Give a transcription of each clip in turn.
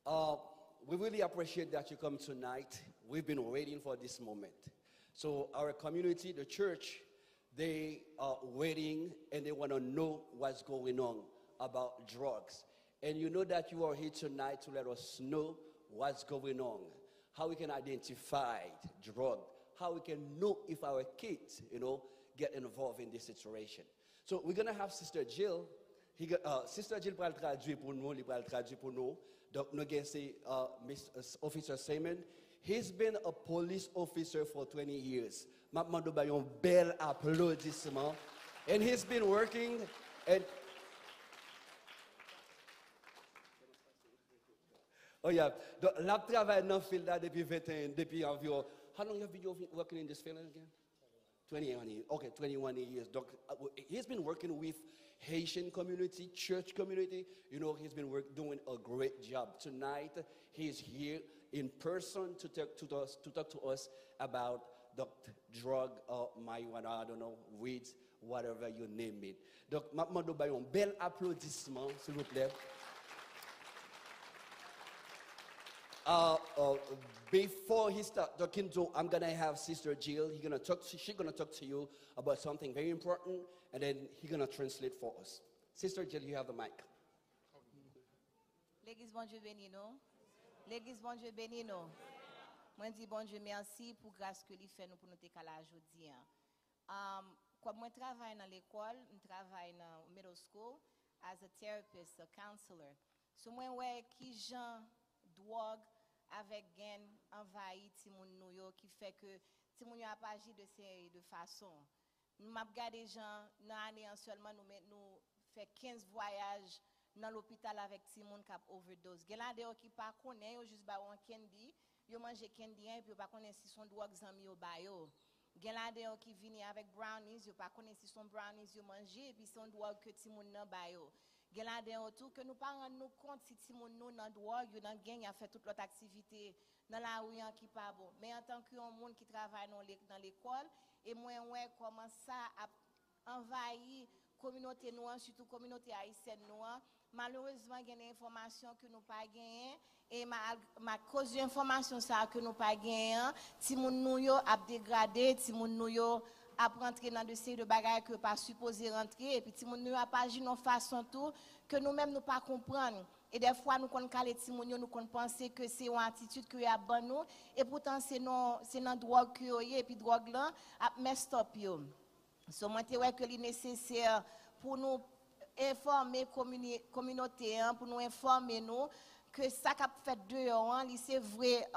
Uh, we really appreciate that you come tonight. We've been waiting for this moment. So our community, the church, they are waiting and they want to know what's going on about drugs. And you know that you are here tonight to let us know what's going on, how we can identify drug, how we can know if our kids, get involved in this situation. So we're going to have Sister Jill. Sister Jill va traduire pour nous, elle va traduire pour nous. Donc nous avons Officer Simon. He's been a police officer for 20 years. Je demande un bel applaudissement. And he's been working and oh yeah, la travaille dans field là depuis 21 depuis environ. How long have you been working in this field again? 21 years. Okay, 21 years. He's been working with Haitian community, church community. He's been doing a great job. Tonight, he's here in person to talk to us about the drug, marijuana, I don't know, weeds, whatever you name it. Donc, je demande un bel applaudissement, s'il vous plaît. Before he starts talking to, I'm gonna have Sister Jill. She's gonna talk to you about something very important, and then he's gonna translate for us. Sister Jill, you have the mic. L'église bon Dieu béni nous. L'église bon Dieu béni nous. Moi dis bon Dieu merci pour grâce que lui fait nous pour nous te caler aujourd'hui. Comme moi travaille dans l'école, je travaille dans middle school as a therapist, a counselor. So moi ouais qui gens drogue avec gain envahi ti moun nou yo qui fait que ti moun yo a pas agi de série de façon. Nous m'a regardé gens dans année seulement nous fait 15 voyages dans l'hôpital avec ti moun qui a overdose. Gen la de qui pas connaît yo juste ba on candy, yo mange candy et puis pas connaît si son drogue zami yo ba yo. Gen la de qui vini avec brownies, yo pas connaît si son brownies yo manger et puis son drogue que ti moun nan ba yo. Gen la de tout que nous pas rendre nous compte si ti moun nou nan drogue yo dans gang a fait toute l'autre activité dans la rue qui pas bon. Mais en tant que un monde qui travaille dans l'école et moi ouais comment ça a envahi communauté noire surtout communauté haïtienne noire. Malheureusement il y a des informations que nous pas gagné et ma cause d'information ça que nous pas gagné ti moun nou yo a dégradé ti moun nou yo à rentrer dans de séries de bagages que pas supposé rentrer et puis ti moun nou a pas agi non façon tout que nous même nous pas comprendre et des fois nous kon calé ti moun nous kon penser que c'est une attitude que y a bon nous et pourtant c'est non drogue que yo et puis drogue là a messed up yo. So moi te ouais que li nécessaire pour nous informer communauté pour nous informer nous que ça qu'a fait dehors c'est vrai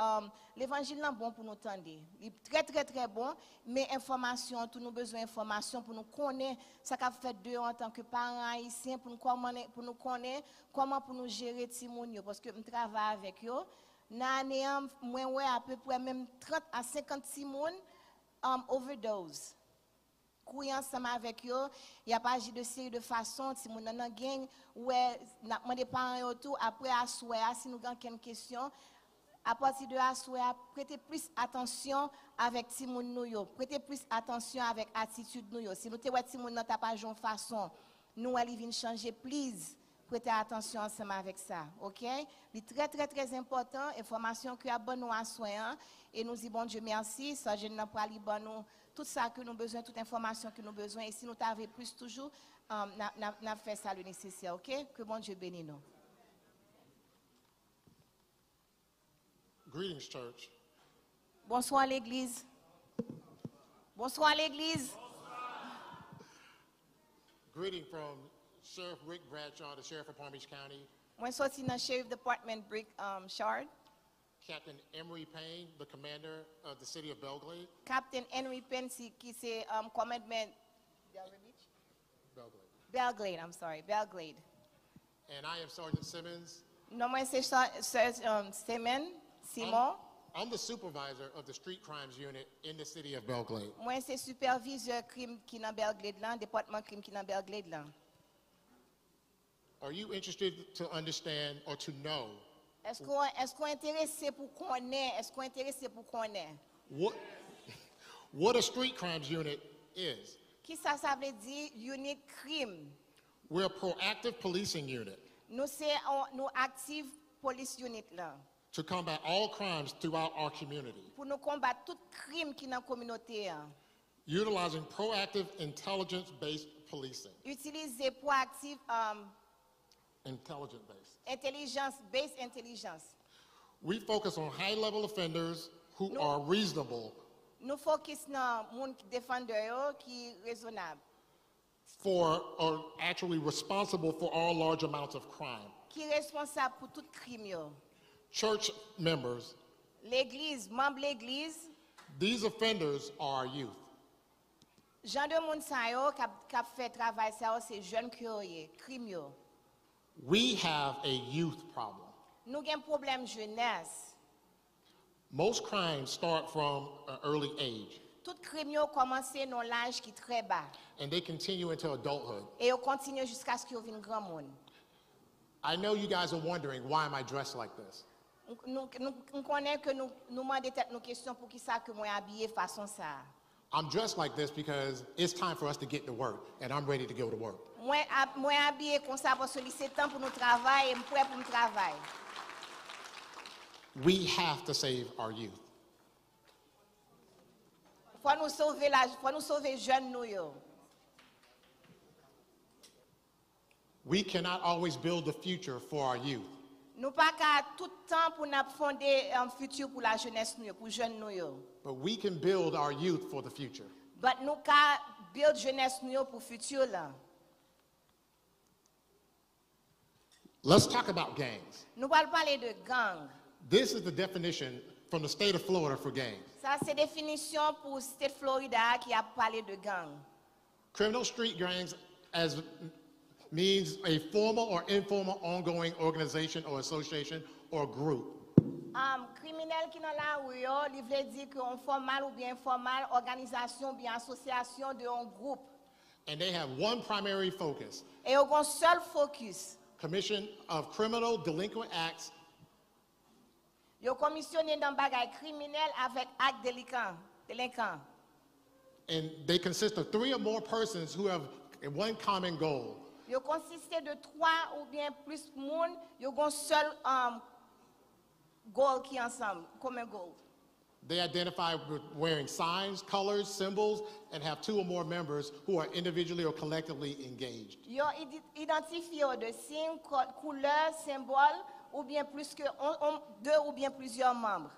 l'évangile est bon pour nous tendre il est très très très bon mais information tout nous besoin d'information pour nous connaître ça qu'a fait dehors en tant que parents haïtiens pour nous connaître comment pour nous gérer ti moun yo parce que me travaille avec yo l'année moi ouais à peu près même 30 à 50 ti moun overdose courir ensemble avec eux, il y a pas agi de série de façon si mon nan gang ouais n'a demandé parents tout après assoir si nous avons quelques questions à partir de assoir prêtez plus attention avec ti moun nou yo prêtez plus attention avec attitude nou yo si nous te ouais ti moun nan t'a pas jon façon nous elle vient changer please prêtez attention ensemble avec ça OK c'est très très très important information que a bon nous assoir et nous dit bon Dieu merci ça je n'a pas li bon nous tout ça que nous besoin, toute information que nous besoin. Et si nous t'avons plus toujours, n'a fait ça le nécessaire, ok? Que bon Dieu bénisse nous. Greetings, church. Bonsoir l'église. Bonsoir l'église. Greeting from Sheriff Rick Bradshaw, the Sheriff of Palm Beach County. Moi sorti dans Sheriff Department Brick Shard. Captain Emery Payne, the commander of the city of Belglade. Captain Henry Payne, qui c'est commandement Belglade. I'm sorry, Belglade. And I am Sergeant Simmons. Non, moi c'est Simon. I'm the supervisor of the street crimes unit in the city of Belglade. Moi c'est superviseur crime qui dans Belglade là, département crime qui dans Belglade là. Are you interested to understand or to know? Est-ce qu'on est intéressé pour connaître? What a street crimes unit is? Qui ça veut dire unit crime? We're a proactive policing unit. Nous active police unit là to combat all crimes throughout our community, pour nous combattre tout crime qui dans la communauté. utilizing proactive, intelligence-based policing. Utiliser proactive Intelligence-based. intelligence, based intelligence. We focus on high-level offenders who are reasonable Nous focus dans moun défendeur yo qui raisonnable, or actually responsible for all large amounts of crime. qui responsable pour tout crime yo. Church members, L'église, membre l'église, these offenders are our youth. gens de moun sa yo k'ap fait travail ça yo, c'est jeune qui yo ye, crime yo. We have a youth problem. Nous gen problème jeunesse. Most crimes start from an early age, Tout crime yo commencé dans l'âge qui très bas and they continue into adulthood. et yo continue jusqu'à ce que yo vin grand monde. I know you guys are wondering, why am I dressed like this? Nous connaissons que nous demandons tête nos questions pour qui ça que moi habillé façon ça. I'm dressed like this because it's time for us to get to work, and I'm ready to go to work. Moi habillé comme ça parce que c'est temps pour nous travailler et prêt pour nous travailler. We have to save our youth. Faut nous sauver jeunes nous yo. We cannot always build the future for our youth. Nous pas qu'à tout temps pour nous fonder un futur pour la jeunesse nous yo, pour jeunes nous yo. But we can build our youth for the future. But nous qu'à build jeunesse nous yo pour futur là. Let's talk about gangs. Nous allons parler de gang. This is the definition from the state of Florida for gangs. Ça c'est définition pour state Florida qui a parlé de gang. Criminal street gangs means a formal or informal ongoing organization or association or group. Criminel qui dans la rue yo, il veut dire qu'on formal ou bien informal, organisation bien association de un groupe. And they have one primary focus: Et on a un seul focus. commission of criminal delinquent acts Yo commissionné dans bagay criminel avec acte délinquant. and they consist of 3 or more persons who have one common goal. Yo consisté de 3 ou bien plus moun, yo gon seul goal qui ensemble, common goal. They identify with wearing signs, colors, symbols, and have 2 or more members who are individually or collectively engaged. Yo identifié de signes, couleurs, symboles ou bien plus que 2 ou bien plusieurs membres.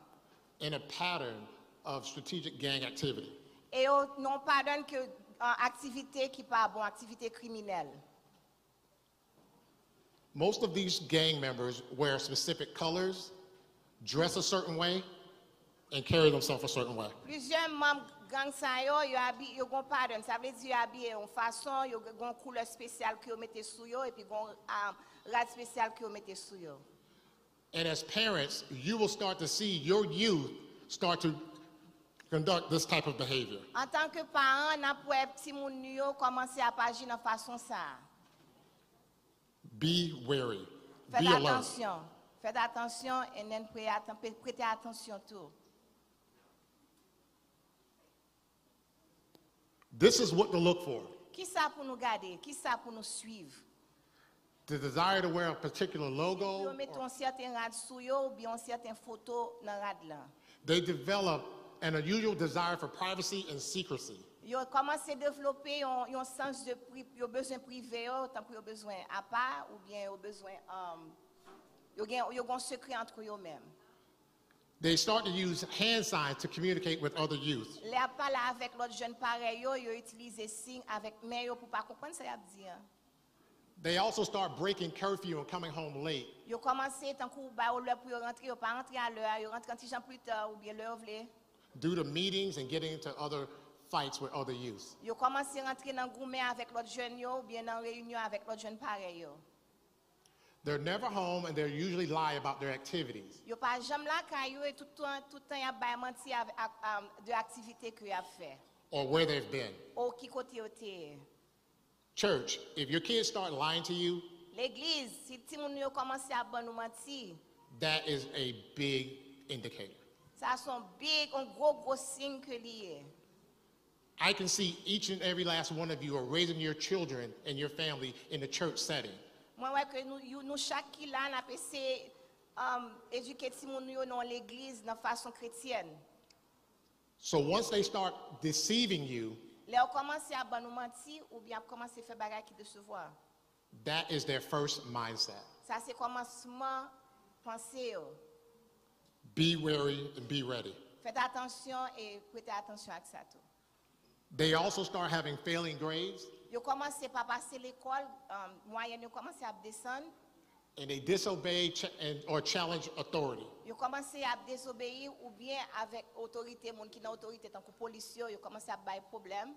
In a pattern of strategic gang activity. Et yo non pardonne que activité qui pas bon, activité criminelle. Most of these gang members wear specific colors, dress a certain way, and carry themselves a certain way. Plusieurs membres gang sa yo habillé yo gon pardon, ça veut dire yo habillé en façon, yo gon couleur spéciale que yo mette sou yo et puis gon rad spécial que yo mette sou yo. And as parents, you will start to see your youth start to conduct this type of behavior. En tant que parent, n'a pour petit moun yo commencer à agir de façon ça. Be wary. Faites Be alert. attention. Faites attention et then prêtez attention tout. This is what to look for. Qui ça pour nous garder? Qui ça pour nous suivre? The desire to wear a particular logo. Yo mettre un certain rad sou yo ou bien un certain photo dans rad là. They develop an unusual desire for privacy and secrecy. Yo commence à développer un sens de yo besoin privé yo, tant que yo besoin à part ou bien yo besoin yo gon secret entre yo même. They start to use hand signs to communicate with other youth. Les parler avec l'autre jeune pareil yo utilise signe avec main yo pour pas comprendre ça y a dit. They also start breaking curfew and coming home late. Yo commencé tant que ba l'heure pour yo rentrer, yo pas rentrer à l'heure, yo rentrer un petit temps plus tard ou bien l'heure vle. Due to meetings and getting into other fights with other youth. Yo commencé rentrer dans gourmet avec l'autre jeune yo ou bien dans réunion avec l'autre jeune pareil yo. They're never home and they usually lie about their activities. Yo pas jamais là caillou et tout temps y a ba menti avec de activité que y a fait. Or where they've been. Ou qui côté yo té. Church, if your kids start lying to you, L'église, si ti moun yo commencé à ban nous mentir, that is a big indicator. ça son big un gros signe que lié. I can see each and every last one of you are raising your children and your family in a church setting. Moi ouais que nous chaque qui là n'a passé éduquer ti moun yo dans l'église de façon chrétienne. So once they start deceiving you, Là on commence à ban nous mentir ou bien commencer à faire bagarre qui décevoir. that is their first mindset. Ça c'est commencement penser yo. Be wary and be ready. Faites attention et prêtez attention à ça tout. They also start having failing grades, Yo commence pas passer l'école, moyenne yo commence à descendre. and they disobey or challenge authority. Yo commence à désobéir ou bien avec autorité, moun qui dans autorité tant que policier, yo commence à bailler problème.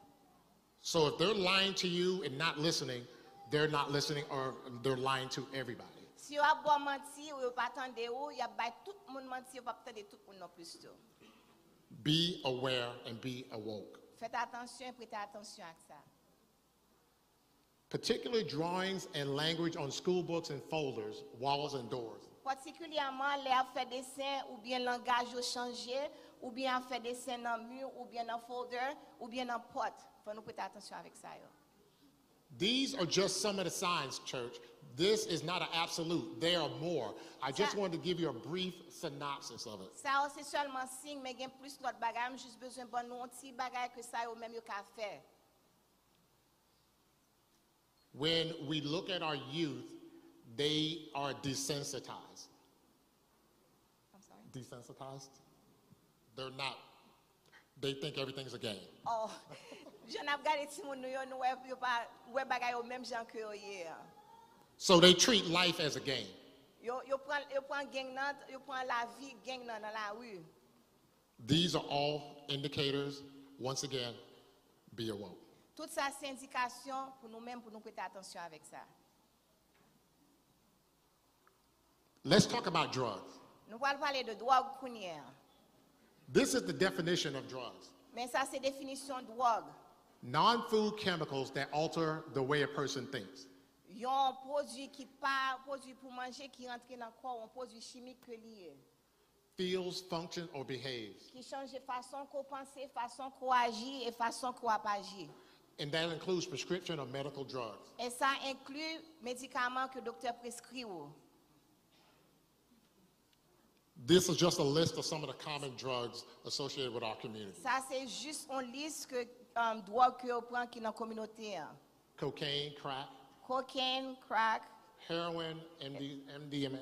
So if they're lying to you and not listening, they're not listening or they're lying to everybody. Si yo a bon menti ou yo pas attendre ou, y a bailler tout moun menti, yo pas attendre tout moun non plus tout. Be aware and be awoke. Faites attention et prêtez attention à ça. Particular drawings and language on school books and folders, walls and doors. Particulièrement les fait dessin ou bien langage yo changé ou bien fait dessin dans mur ou bien dans folder ou bien dans porte. Faut nous prêter attention avec ça yo. These are just some of the signs, church. This is not an absolute. There are more. I just wanted to give you a brief synopsis of it. Ça c'est seulement signe mais gain plus d'autres bagages, juste besoin bon nous un petit bagage que ça yo même yo ka faire. When we look at our youth, they are desensitized. I'm sorry. Desensitized? They're not. They think everything's a game. Oh, je n'ai pas regardé ti moun nou yo nou yo pas ouais bagay yo même gens que yo hier. So they treat life as a game. Yo prend gang nan, yo prend la vie gang nan dans la rue. These are all indicators. Once again, be awoke. Tout ça c'est indication pour nous-mêmes pour nous prêter attention avec ça. Let's talk about drugs. Nous allons parler de drogue kounia. This is the definition of drugs. Mais ça c'est définition de drogue. Non-food chemicals that alter the way a person thinks. Yon produit qui pas produit pour manger qui rentre dans le corps, un produit chimique que lié. Feels, functions, or behaves. Qui change façon qu'on pense, façon qu'on agit et façon qu'on va pas agir. And that includes prescription or medical drugs. Et ça inclut médicaments que le docteur prescrit. This is just a list of some of the common drugs associated with our community. Ça c'est juste une liste que drogue que on prend qui dans la communauté. Cocaine, crack, Cocaine, crack. heroin, MDMA,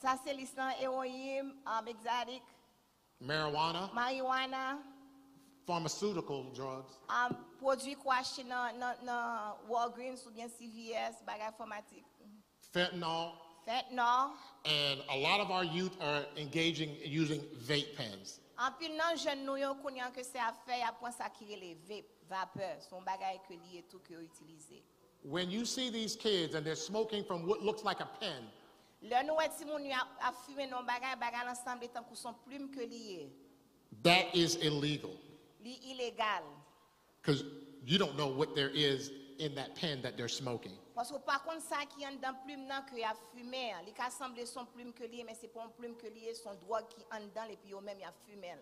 Ça c'est liste héroïne, exotique, marijuana, marijuana, pharmaceutical drugs, produits qu'on achète dans Walgreens ou bien CVS, bagages informatiques. fentanyl, Fentanyl. and a lot of our youth are engaging using vape pens. En plus, non, jeunes nous yon connaissent que c'est à faire, après ça qui les vapeurs, son bagage que lié tout que utilisé. When you see these kids and they're smoking from what looks like a pen, Le nou et si moun yon a fumé non bagage ensemble tant que son plume que lié. that is illegal Li illégal. because you don't know what there is in that pen that they're smoking. Parce que par contre ça qui en dans plume nan que y a fumé, li ka semble son plume que lié mais c'est pas une plume que lié, son drogue qui en dedans et puis yo même y a fumé.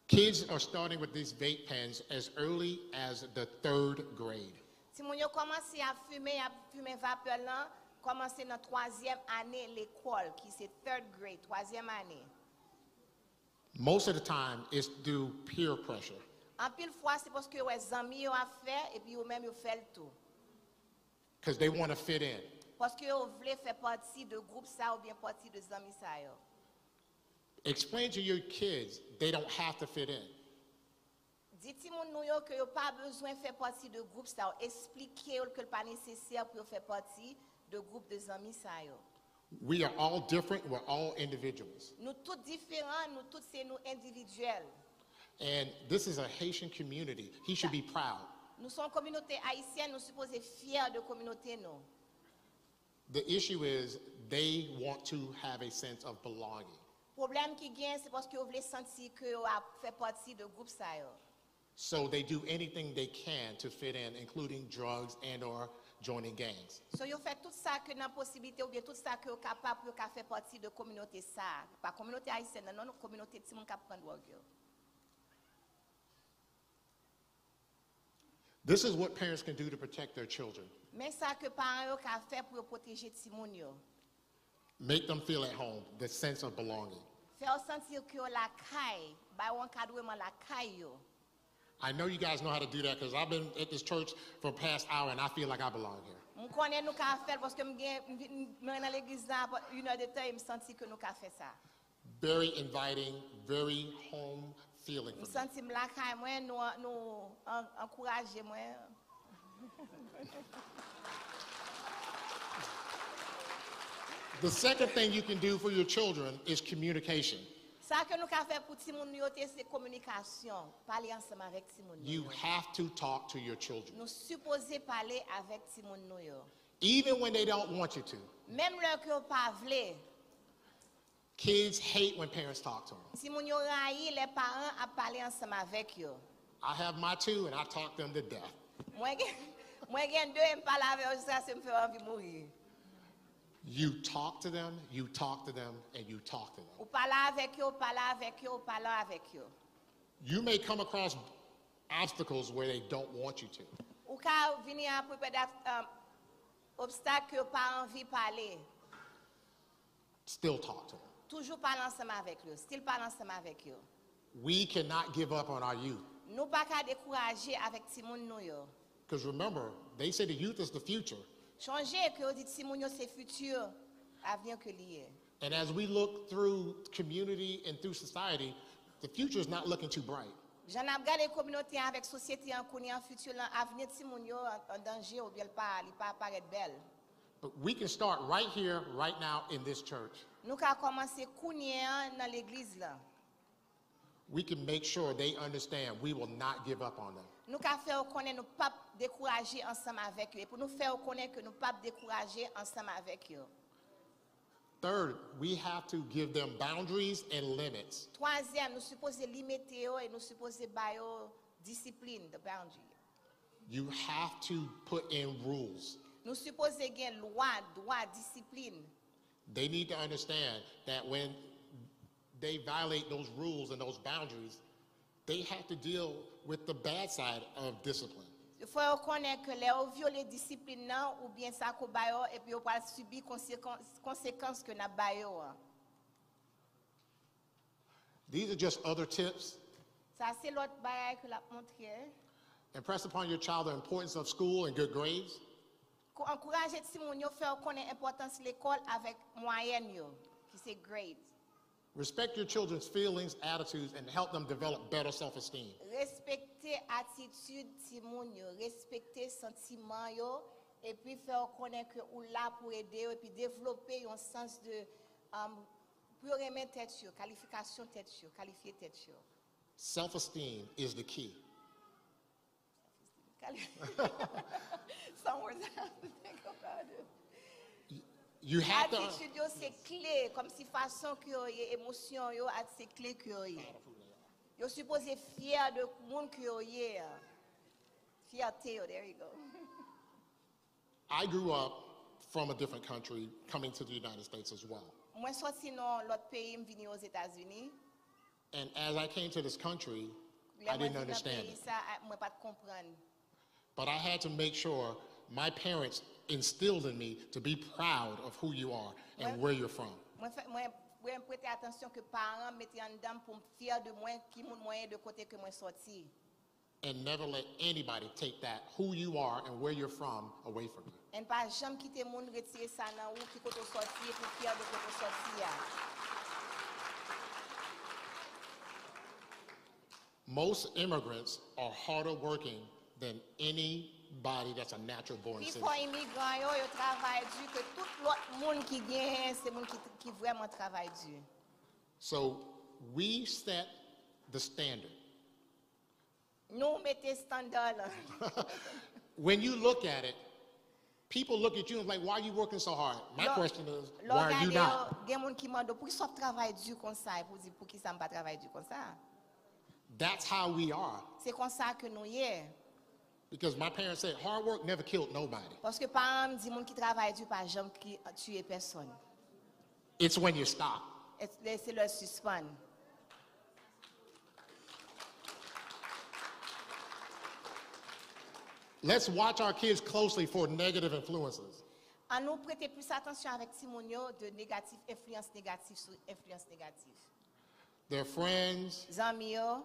Kids are starting with these vape pens as early as the 3rd grade. Si moun yo commencé à fumer vapeur là, commencé dans 3e année l'école qui c'est 3rd grade, 3e année. Most of the time, it's through peer pressure. En pile fois c'est parce que les amis yo a fait et puis yo même yo fait le tout. Because they want to fit in. Parce que yo vle faire partie de groupe ça ou bien partie de amis ça yo. Explain to your kids they don't have to fit in. Dites moun nou yo que yo pas besoin faire partie de groupe ça, expliquer yo que pas nécessaire pour faire partie de groupe de amis ça yo. We are all different. We're all individuals. Nous tous différents, nous tous c'est nous individuels. And this is a Haitian community. He should be proud. Nous sommes communauté haïtienne, nous supposons fiers de communauté nous. The issue is they want to have a sense of belonging. Problème qui gagne c'est parce que vous voulez sentir que vous fait partie de groupe ça yo. So they do anything they can to fit in, including drugs and or joining gangs. So yo fait tout ça que dans possibilité ou bien tout ça que vous capable pour faire partie de communauté ça. Pas communauté haïtienne, non, communauté ti moun k'ap prendre drogue yo. This is what parents can do to protect their children. Mais ça que parents yo ka fait pour protéger ti moun yo. Make them feel at home, the sense of belonging. Faire sentir que yo la caille, ba ou encadrement la caille yo. I know you guys know how to do that because I've been at this church for the past hour and I feel like I belong here. M konnen nou ka faire parce que mwen dans l'église là une heure de temps, me senti que nou ka faire ça. Very inviting, very home feeling Me for me. senti m la caille moi nous encourager moi. The second thing you can do for your children is communication. Ça que nous ka faire pour ti moun yo c'est communication, parler ensemble avec ti moun You yo. have to talk to your children. Nous supposé parler avec ti moun nou yo. Even when they don't want you to. Même lè que yo pa vle, Kids hate when parents talk to them. ti moun yo rayi les parents a parler ensemble avec yo. I have my two and I talk them to death. Mwen gen deux m parle avec yo jusqu'à ce me fait envie mourir. You talk to them, you talk to them, and you talk to them. Ou parle avec yo, parle avec yo, parle avec yo. You may come across obstacles where they don't want you to. Ou ka vini apre peut-être obstacle que yo pa envie parler. Still talk to them. Toujours parler ensemble avec yo, still parler ensemble avec yo. We cannot give up on our youth. Nou pa ka décourager avec ti moun nou yo. Because remember, they say the youth is the future. Changer que yo dit ti moun yo c'est futur, avenir que lié. And as we look through community and through society, the future is not looking too bright. J'en ap gade communauté avec société en kouni en futur lan avenir ti moun yo en danger ou bien li pa paraître belle. But we can start right here, right now in this church. Nou ka commencer kouni dans l'église là. We can make sure they understand we will not give up on them. Nous ka faire connaître nous pas décourager ensemble avec eux et pour nous faire connaître que nous pas décourager ensemble avec eux. Third, we have to give them boundaries and limits. Troisième, nous supposons limiter eux et nous supposons bailler discipline, the boundary. You have to put in rules. Nous supposons gagner loi, droit, discipline. They need to understand that when they violate those rules and those boundaries, they have to deal with the bad side of discipline. Il faut reconnaître que les violer discipline non ou bien ça ko bayo et puis on va subir conséquences que n'a bayo. These are just other tips. Ça c'est l'autre bail que l'a montré. Impress upon your child the importance of school and good grades. Encourager ti moun yo faire connaître importance l'école avec moyenne yo qui c'est grades. Respect your children's feelings, attitudes, and help them develop better self-esteem. Respecter attitude ti moun yo, respecter sentiment yo et puis faire connaître que ou là pour aider et puis développer un sens de pour aimer tête yo, qualification tête yo, qualifier tête yo. Self-esteem is the key. Some words I have to think about it. You have to. Attitude yo c'est clé, comme si façon que yo y émotion yo c'est clé que yo y. Yo supposé fier de monde que yo y. Fierté yo, there you go. I grew up from a different country, coming to the United States as well. Moi sorti dans l'autre pays, me vini aux États-Unis. And as I came to this country, I didn't understand it. Ça moi pas comprendre. But I had to make sure my parents instilled in me to be proud of who you are and where you're from. Moi prêter attention que parents mettaient en dedans pour me fier de moi qui mon moyen de côté que moi sorti. And never let anybody take that, who you are and where you're from, away from you. Et pas jamais quitter monde retirer ça dans ou qui côté sorti pour fier de côté sorti. Most immigrants are harder working than anybody that's a natural born Puis citizen. pour immigrants yo travail dur que tout l'autre monde qui gagne c'est monde qui vraiment travaille dur. So we set the standard. Nous mettez standard là. When you look at it, people look at you and like, why are you working so hard? My question is, why are you not? Gen moun ki mande pour qui ça travaille dur comme ça et pour dire pour qui ça pas travaille dur comme ça. That's how we are. C'est comme ça que nous y est. Because my parents said hard work never killed nobody. Parce que parents me dit moun qui travaille dur pas jamais qui tuer personne. It's when you stop. C'est le suspend. Let's watch our kids closely for negative influences. En nous prêter plus attention avec Timonio de négatif, influence négative sur influence négative. Their friends, Zami yo,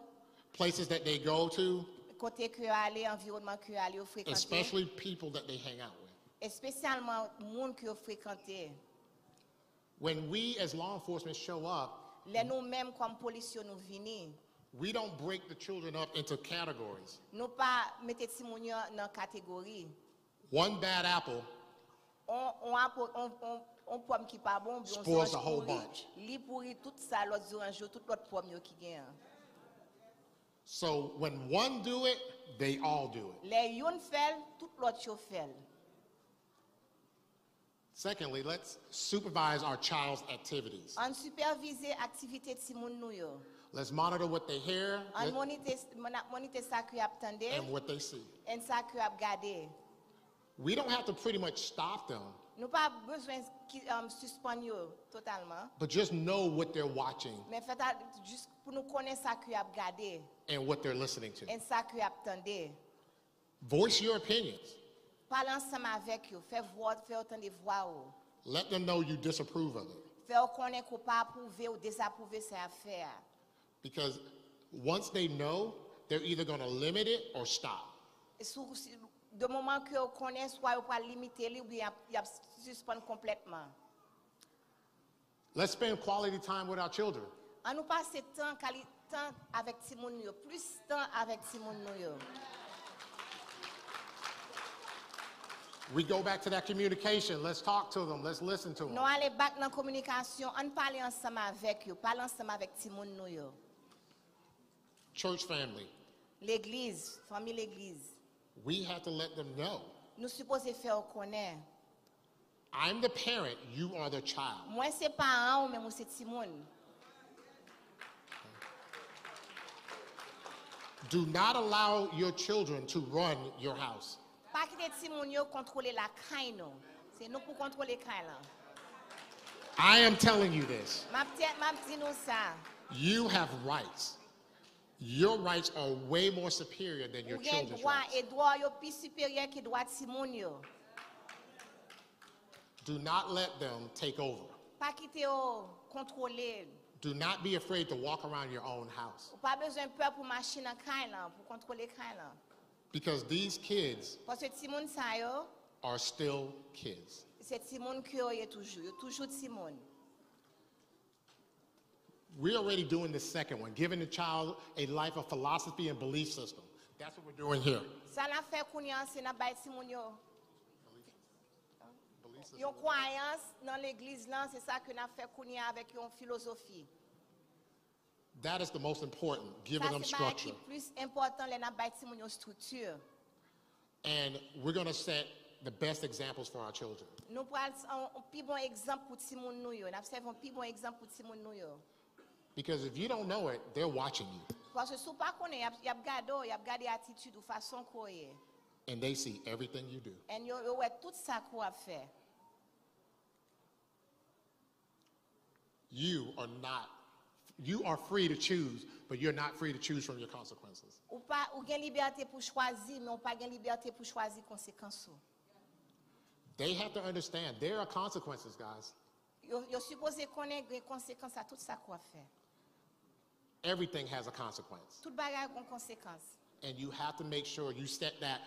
places that they go to, côté que aller, environnement que aller au fréquenter. especially people that they hang out with. Et spécialement monde que vous fréquentez. When we as law enforcement show up, Les nous-mêmes comme policiers nous venons. we don't break the children up into categories. Nous pas mettre Timonio dans catégorie. One bad apple On pomme qui pas bon, puis on spoils orange the whole pourri. bunch. Li pourri tout ça l'autre orange, tout l'autre pomme yo qui gagne. So when one do it, they all do it. Les yon fait, tout l'autre yo fait. Secondly, let's supervise our child's activities. On supervise activité Timon nou yo. Let's monitor what they hear On monitor ça que ap tande and what they see. et ça que ap gade. We don't have to pretty much stop them, Nous pas besoin suspendre yo totalement. but just know what they're watching Mais fait juste pour nous connaître ça que ap gade and what they're listening to. et ça que ap tande. Voice your opinions. Parle ensemble avec yo, fais entendre voix ou. Let them know you disapprove of it. Fais connaître qu'on pas approuver ou désapprouver ces affaires. Because once they know, they're either going to limit it or stop. De moment que vous connaissez, soit vous pas limiter, ou bien vous suspendre complètement. Let's spend quality time with our children. On nous passe temps avec Timon yo, plus temps avec Timon yo. We go back to that communication. Let's talk to them. Let's listen to them. Nous aller back dans communication, on parle ensemble avec yo, parle ensemble avec Timon yo. Church family, L'église, famille l'église. we have to let them know. Nous supposons faire connaître. I'm the parent, you are the child. Moi c'est parent ou même c'est Timon. Do not allow your children to run your house. Pas quitter Timon yo contrôler la caille non. C'est nous pour contrôler caille là. I am telling you this. M'a dit nous ça. You have rights. Your rights are way more superior than your Ou gen children's droit rights. et droit yo plus supérieur que droit Timon yo. Do not let them take over. Pas quitter yo contrôler. Do not be afraid to walk around your own house. Ou pas besoin peur pour machine en caille là, pour contrôler caille là. Because these kids Parce que Timon ça yo, are still kids. c'est Timon que yo toujours Timon. We're already doing the second one, giving the child a life of philosophy and belief system. That's what we're doing here. Ça n'a fait kounya c'est na bay Timon yo. Belief system. Yon croyance dans l'église là, c'est ça que n'a fait kounya avec yon philosophie. That is the most important, giving Ça them c'est bay qui structure. plus important les na bay Timon yo structure. And we're going to set the best examples for our children. Nous pral un plus bon exemple pour Timon nou yo. N'a servi un plus bon exemple pour Timon nou yo. Because if you don't know it, they're watching you. Parce que sou pas connaît, y a gardé attitude ou façon ko ye. And they see everything you do. Et yo ouais tout ça qu'on a fait. You are free to choose, but you're not free to choose from your consequences. Ou pas ou gen liberté pour choisir, mais on pas gen liberté pour choisir conséquences. They have to understand there are consequences, guys. Yo supposé connaître les conséquences à tout ça qu'on a fait. Everything has a consequence. Tout bagage a une conséquence. And you have to make sure you set that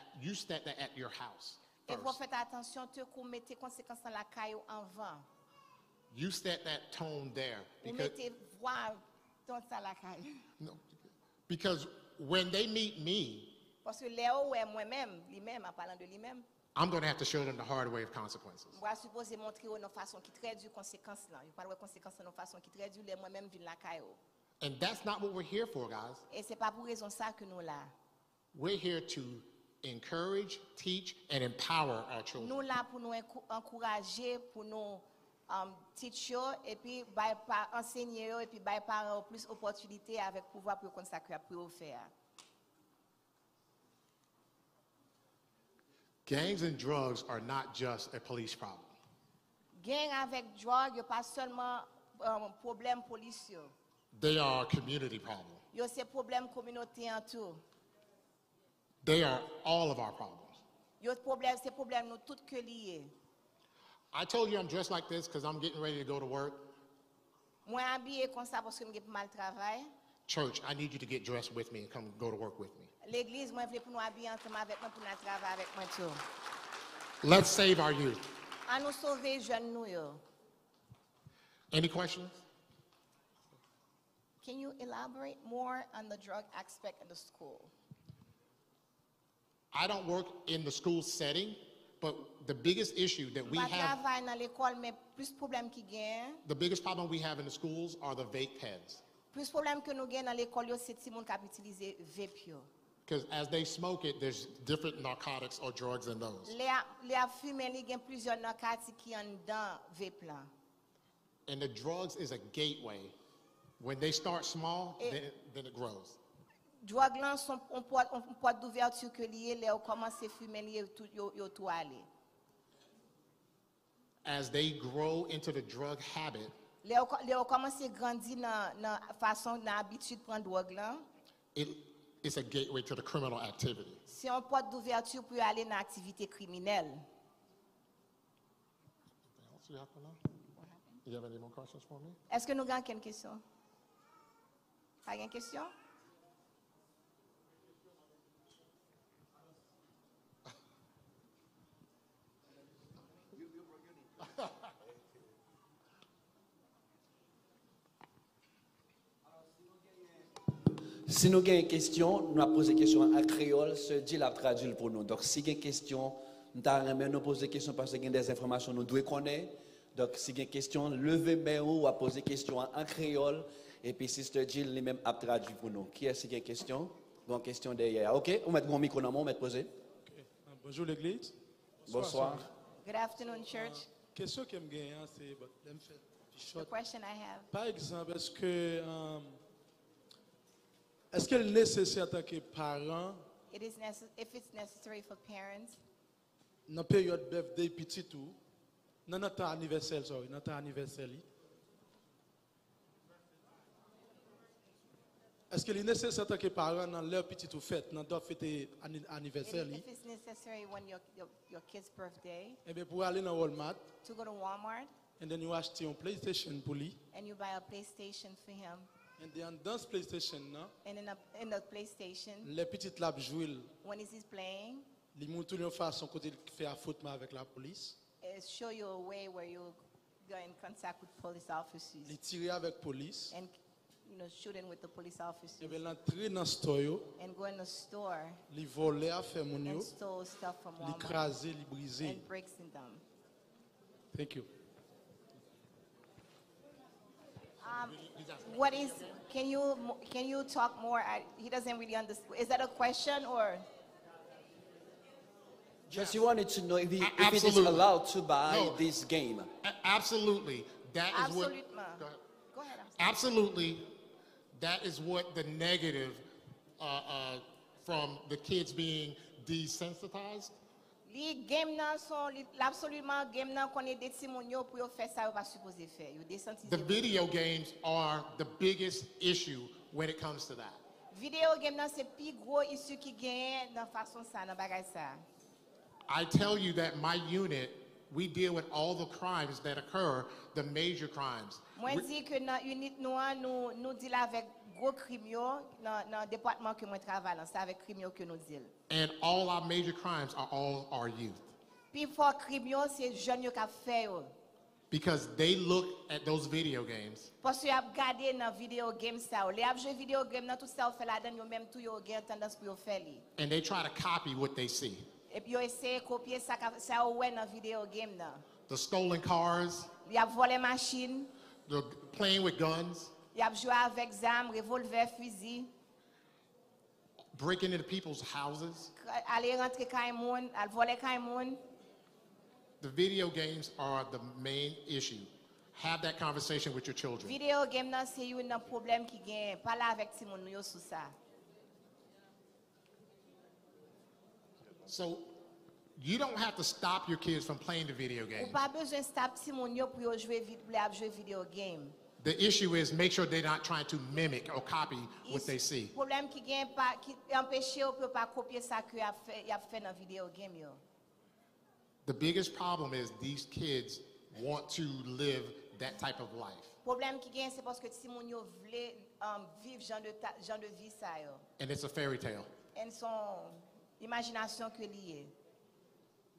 at your house Et pour first. faire attention te qu'on mette conséquences dans la caille en vent. You set that tone there. Ou Because, mettez voix dans ça la caille. no, because when they meet me, Parce que Léo ouais moi-même, lui-même en parlant de lui-même, I'm going to have to show them the hard way of consequences. moi supposé montrer une façon qui très dure conséquences là. Il parle de conséquences dans façon qui très dure les moi-même vinn la caille. And that's not what we're here for, guys. Et c'est pas pour raison ça que nous là. We're here to encourage, teach, and empower our children. Nous là pour nous encourager, pour nous teach yo, et puis enseigner yo, et puis by parents plus opportunité avec pouvoir pour consacrer pour faire. Gangs and drugs are not just a police problem. Gang avec drogue, yo pas seulement problème policier. They are a community problem. Yo c'est problème communauté en tout. They are all of our problems. Yo problème c'est problème nous tout que lié. I told you I'm dressed like this because I'm getting ready to go to work. Moi habillé comme ça parce que m'gè mal travail. Church, I need you to get dressed with me and come go to work with me. L'église, moi vle pour nous habiller ensemble avec moi pour nous travailler avec moi tout. Let's save our youth. À nous sauver jeunes nous yo. Any questions? Can you elaborate more on the drug aspect of the school? I don't work in the school setting, but the biggest issue that we Pas have, travail dans l'école mais plus problème qui gagne. the biggest problem we have in the schools are the vape pens. Plus problème que nous gagne dans l'école yo c'est ti moun k'ap utiliser vape yo. Because as they smoke it, there's different narcotics or drugs in those. Les a fumé li gen plusieurs narcotiques qui en dans vape là. And the drugs is a gateway. When they start small, then it grows. Drogue là sont on porte d'ouverture que lié les on commence à fumer li yo tout aller. As they grow into the drug habit, Les on commence à grandir dans façon dans habitude prendre drogue là. it's a gateway to the criminal activity. C'est un porte d'ouverture pour aller dans activité criminelle. Anything else you have to know? You have any more questions for me? Est-ce que nous avons une question? Pas une question? Si nous avons une question, nous avons posé une question en créole, ce dit la traduit pour nous. Donc, si vous avez une question, nous avons nous poser une question parce qu'il y a des informations que nous devons connaître. Donc, si vous avez une question, levez main ou poser une question en créole. Et puis, Sister Jill, lui-même, a traduit pour nous. Qui est-ce qui a une question? Une question derrière. OK? On met un micro dans le monde, on met poser. Okay. Bonjour l'église. Bonsoir. Good afternoon, church. Question que me gagne, c'est The short. question I have. Par exemple, est-ce qu'il est nécessaire en tant que parent, If it's necessary for parents, dans la période birthday petit tout, dans notre anniversaire, est-ce qu'il est nécessaire en tant que parent dans leur petit tout fête, dans leur fête anniversaire, if it's necessary when your kid's birthday, et bien pour aller dans Walmart, to go to Walmart et then you acheter un PlayStation pour lui, and you buy a PlayStation for him, et then dans ce PlayStation là, and in the PlayStation, les petites labs jouent, when he's playing, ils montrent une façon côté de faire affrontement avec la police, it show you a way where you go in contact with police officers ils tirent avec police, and shooting with the police officers et bien l'entrée dans le store, yo, and go in the store ils volent à faire mon yo, and stole stuff from ils Walmart craser, ils briser. and breaks in them. Thank you. What is? Can you talk more? He doesn't really understand. Is that a question or? Just you wanted to know if it is Absolutely. allowed to buy No. this game. Absolutely. That is what. Absolutely. Go ahead. Go ahead. I'm sorry. Absolutely. That is what the negative from the kids being desensitized. Li game nan son absolument game nan connaît des petits moun yo pour yo faire ça yo pas supposé faire. Yo desensitiser. The video games are the biggest issue when it comes to that. Video game nan c'est plus gros issue qui gagne dans façon ça dans bagay ça. I tell you that my unit, we deal with all the crimes that occur, the major crimes. Moi dis que dans unit nous deal avec gros crime yo dans département que moi travaille là, c'est avec crime yo que nous deal. And all our major crimes are all our youth. Puis fort crime yo c'est jeune yo ka fait yo. Because they look at those video games Parce que y a regardé dans video game ça, les a joué video game dans tout ça fait là dedans yo même tout yo gen tendance pour yo faire li. and they try to copy what they see. Et puis yo essayer copier ça ça ouais dans video game là. The stolen cars, Y a volé machine, the playing with guns, y a joué avec armes, revolver, fusil, breaking into people's houses. aller rentrer kay moun, al voler kay moun. The video games are the main issue. Have that conversation with your children. Video game nan c'est yon nan problème qui gen, parler avec ti moun yo sou ça. So you don't have to stop your kids from playing the video Ou games. pas besoin stop ti moun yo pour yo jouer video game. The issue is make sure they're not trying to mimic or copy what they see. Problème qui gen pas qui empêcher ou peut pas copier ça que y a fait dans video game yo. The biggest problem is these kids want to live that type of life. Problème qui gagne c'est parce que si moun yo vle vivre genre de vie ça yo. And it's a fairy tale. En son imagination que lié.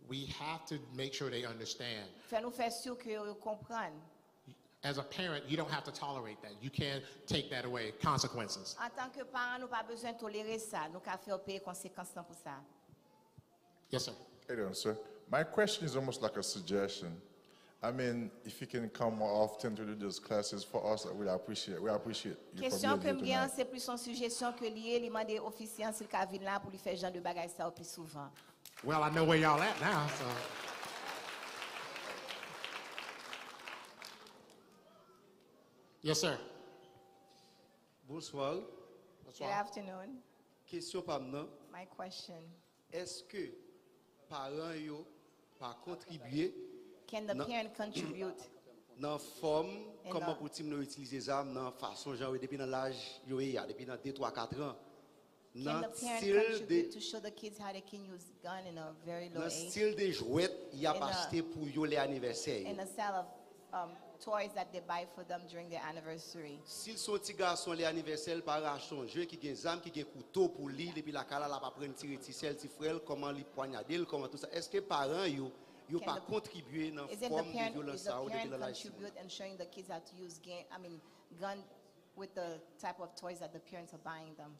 We have to make sure they understand. Fait nous faire sûr que yo comprennent. As a parent, you don't have to tolerate that. You can't take that away. Consequences. En tant que parent, nous pas besoin de tolérer ça. Nous qu'à faire payer conséquences pour ça. Yes, sir. Hey there, sir. My question is almost like a suggestion. I mean, if you can come more often to do those classes for us, we appreciate. We appreciate you for Question que being here bien tonight. c'est plus une suggestion que lié, il mande officiant s'il ka vinn là pour lui faire genre de bagages ça plus souvent. Well, I know where y'all at now, so. Yes, sir. Bonsoir. Good afternoon. Question par nous. My question. Est-ce que parents yo pas contribuer Can the No. parent contribute dans forme Et comment dans- pour nous utiliser ça dans façon genre depuis dans l'âge yo depuis dans 2 3 4 ans. Can Dans the parent style contribute de to show the kids how they can use gun in a very low dans age? style de jouets y a Et pas dans- acheté pour yo les anniversaires. In the style of toys that they buy for them during their anniversary. S'ils sont petits garçons les anniversaires par acheter un jeu qui gagne zam qui gagne couteau pour lui et puis la cala la pas prendre tirer tissel ti frère comment lui poignarder comment tout ça. Est-ce que parents yo Can pas the- contribuer dans Isn't the forme de parent, violence is the ça ou depuis parent dans l'âge? contribute and showing the kids how to use gun with the type of toys that the parents are buying them?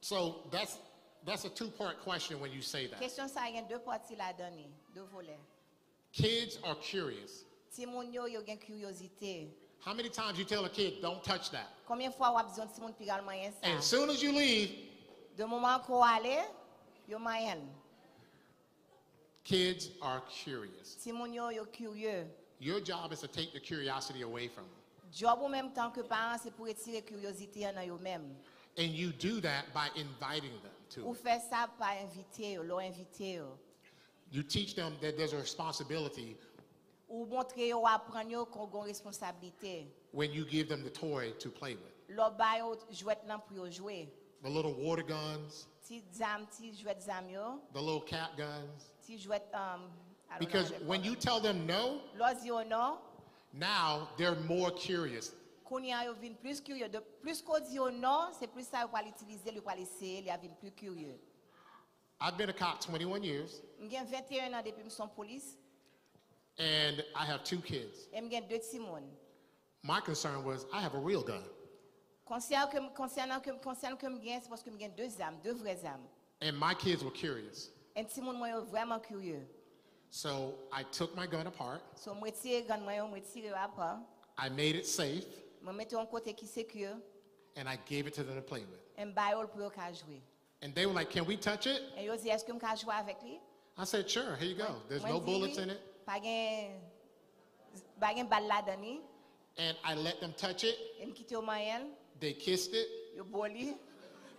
So that's a two-part question when you say that. Question ça, il y a deux parties là-dedans, deux volets. Kids are curious. Si moun yo yo gen curiosité, How many times you tell a kid, don't touch that? combien de fois ou a besoin de si moun pigal moyen And as ça? soon as you leave, De moment qu'on aller, yo moyen. kids are curious. Si moun yo curieux. Your job is to take the curiosity away from them. Job ou même tant que parent, c'est pour retirer curiosité en yo même. And you do that by inviting them to Ou it. faire ça par inviter yo, l'on inviter yo. You teach them that there's a responsibility Ou montrer yo apprendre yo qu'on gon responsabilité. when you give them the toy to play with. L'on ba yo jouet nan pour yo jouer. The little water guns, Ti jouet zam yo, the little cat guns. ti jouet I don't know Because how they when call you them. tell them no, L'on di yo non, now they're more curious. Kounya yo vin plus curieux. De plus qu'on dit yo non, c'est plus ça yo pa l'utiliser, yo pa l'essayer, yo vin plus curieux. I've been a cop 21 years, M'gen 21 ans depuis m'son police, and I have 2 kids. et m'gen 2 ti moun. My concern was I have a real gun. Concernant que m'gen, c'est parce que m'gen 2 armes, 2 vraies armes. And my kids were curious. Un ti moun mwen yo vraiment curieux. So I took my gun apart. So mwen tire gun mwen yo, mwen tire yo apart. I made it safe, Mwen mette yon kote ki secure, and I gave it to them to play with. en ba yo pou yo ka jouer. And they were like, can we touch it? Et yo di, est-ce que m'ka jouer avec lui? I said, sure, here you go. There's Mwen no di, bullets oui, in it. Pa gen bal la dani, And I let them touch it. e m'kite yo mayen, They kissed it. yo boli,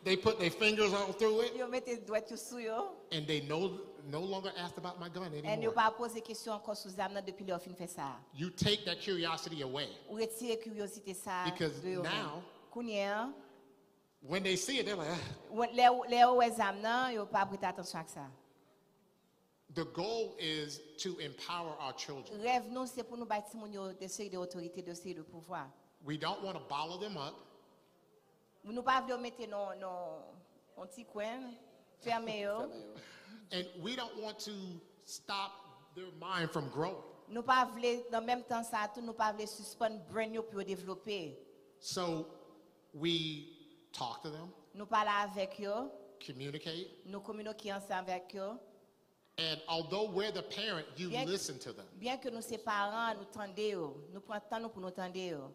They put their fingers all through it. yo mette doit yo sou yo, And they no longer asked about my gun en yo anymore. pa pose question ankon sou zam nan depi yo fin fè sa. You take that curiosity away. Ou retire curiosité sa Because de yo men. now- Kounye, When they see it, they're like, ah. le yo wè zam nan, yo pa prite atensyon ak sa. The goal is to empower our children. Rêve nou, se pou nou bay ti moun yo de seri de otorite, de seri de pouvoir. We don't want to bottle them up. Nou pa vle yo mette non ti kwen, ferme yo. And we don't want to stop their mind from growing. Nou pa vle, nan menm tan sa tou, nou pa vle suspend brain yo pou yo devlope. So we talk to them, Nou pala avek yo, communicate, nou komunoke ansan avek yo. and although we're the parent, you Bien- listen to them. Bien ke nou se paran, nou tende yo. Nou pran tan nou pou nou tende yo.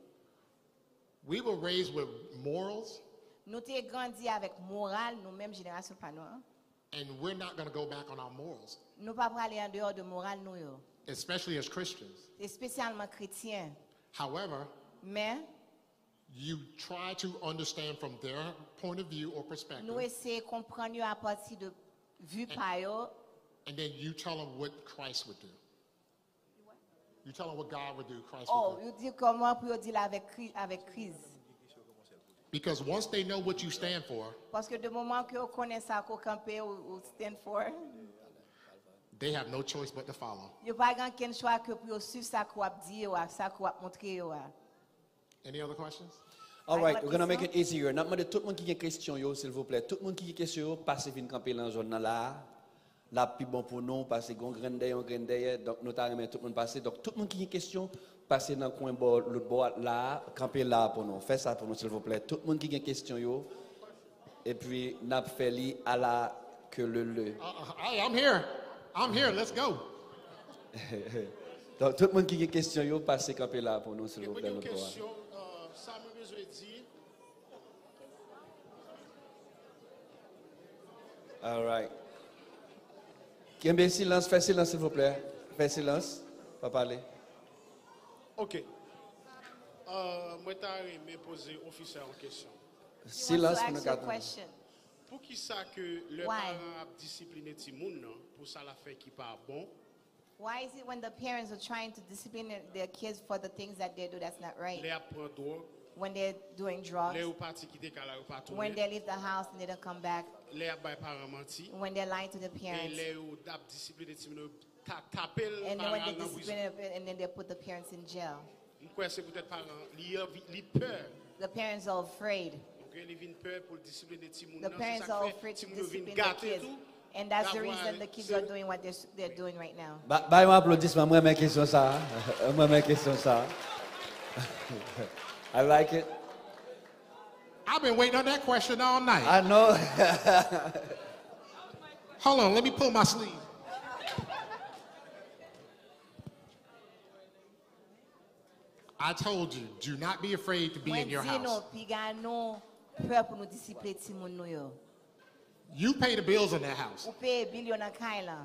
We were raised with morals, Nou te grandi avek moral, nou menm jenerasyon pa nou. and we're not going to go back on our morals, Nou pa prale an dehors de moral nou yo. especially as Christians. Espesyalman kretien. However, Men, you try to understand from their point of view or perspective, nou ese kompran yo a pati de vu pa yo. and then you tell them what Christ would do. You tell them what God would do, Christ Oh, would do. yo di koman pou yo di la avek kriz. Because once they know what you stand for, Paske de moman ke yo konen sa ko kampe ou stand for, they have no choice but to follow. Yo pas grand ken choix que pour yo suivre ça qu'on a dit ou ça qu'on a montré yo. Any other questions? All Ay, right, la we're going to make question? it easier. N'a demandé tout le monde qui a une question, yo, s'il vous plaît. Tout le monde qui a une question, passez vite camper dans la zone là. Là, plus bon pour nous, passer gon grain derrière. Donc, nous t'arrêtons tout le monde passer. Donc, tout le monde qui a une question, passez dans le coin bord, l'autre bord là, camper là pour nous. Faites ça pour nous, s'il vous plaît. Tout le monde qui a une question, yo. Et puis, n'a fait li à la que le. Hey, I'm here. I'm here. Let's go. Donc, tout le monde qui a une question, yo, passez camper là pour nous, s'il vous plaît. Une l'autre bord. question, ça me besoin de dire. All right. Qui aime bien silence, fais silence, s'il vous plaît. Fais silence, pas parler. Ok. Moi, je poser officier en question. He wants Silence to pour nous ask you a quatre. question. Pour qui ça que le Why? parent a discipliné ti moun nan, pour ça la fait qui pas bon, Why is it when the parents are trying to discipline their kids for the things that they do that's not right? les apprend drogue, When they're doing drugs, les ou parti quitter kala ou pas when tourner, they leave the house and they don't come back, les a bay parent menti, when they're lying to the et parents, les ou dap discipliné ti moun taper and then when they parent nan discipline prison. it, and then they put the parents in jail. M'kwe c'est peut-être parent li peur. The parents are afraid. OK, li vinn peur pour discipliner ti moun The nan, parents c'est ça are que fait afraid to ti moun vinn discipline their gâter kids. tout. And that's the D'avoir- reason the kids c'est- are doing what they're doing right now. Bye, moi applaudissement, moi ma question ça. Moi ma question ça. I like it. I've been waiting on that question all night. I know. Hold on, let me pull my sleeve. I told you, do not be afraid to be in your Mwen di nou, house. pi ga nou peur pou nou disipline ti moun nou yo. You pay the bills in that house. Ou pe bil yo nan kay la.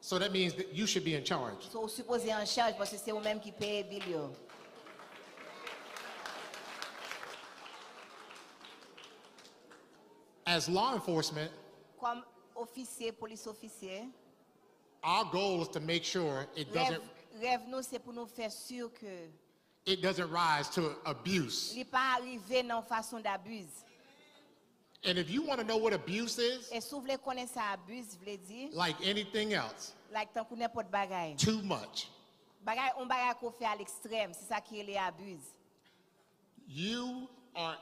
So that means that you should be in charge. So ou suppose an charge parce que c'est ou même qui paye bil yo. As law enforcement, Comme officier, police officier, our goal is to make sure rêve nou c'est pour nous faire sûr que it doesn't rise to abuse. li pa arrive nan façon d'abuse. And if you want to know what abuse is, Et si vous voulez connaître ça abuse, vle di, like anything else, like tan kou n'importe bagay. too much. Bagay, on bagay qu'on fait à l'extrême, c'est ça qui est les abuse. You are,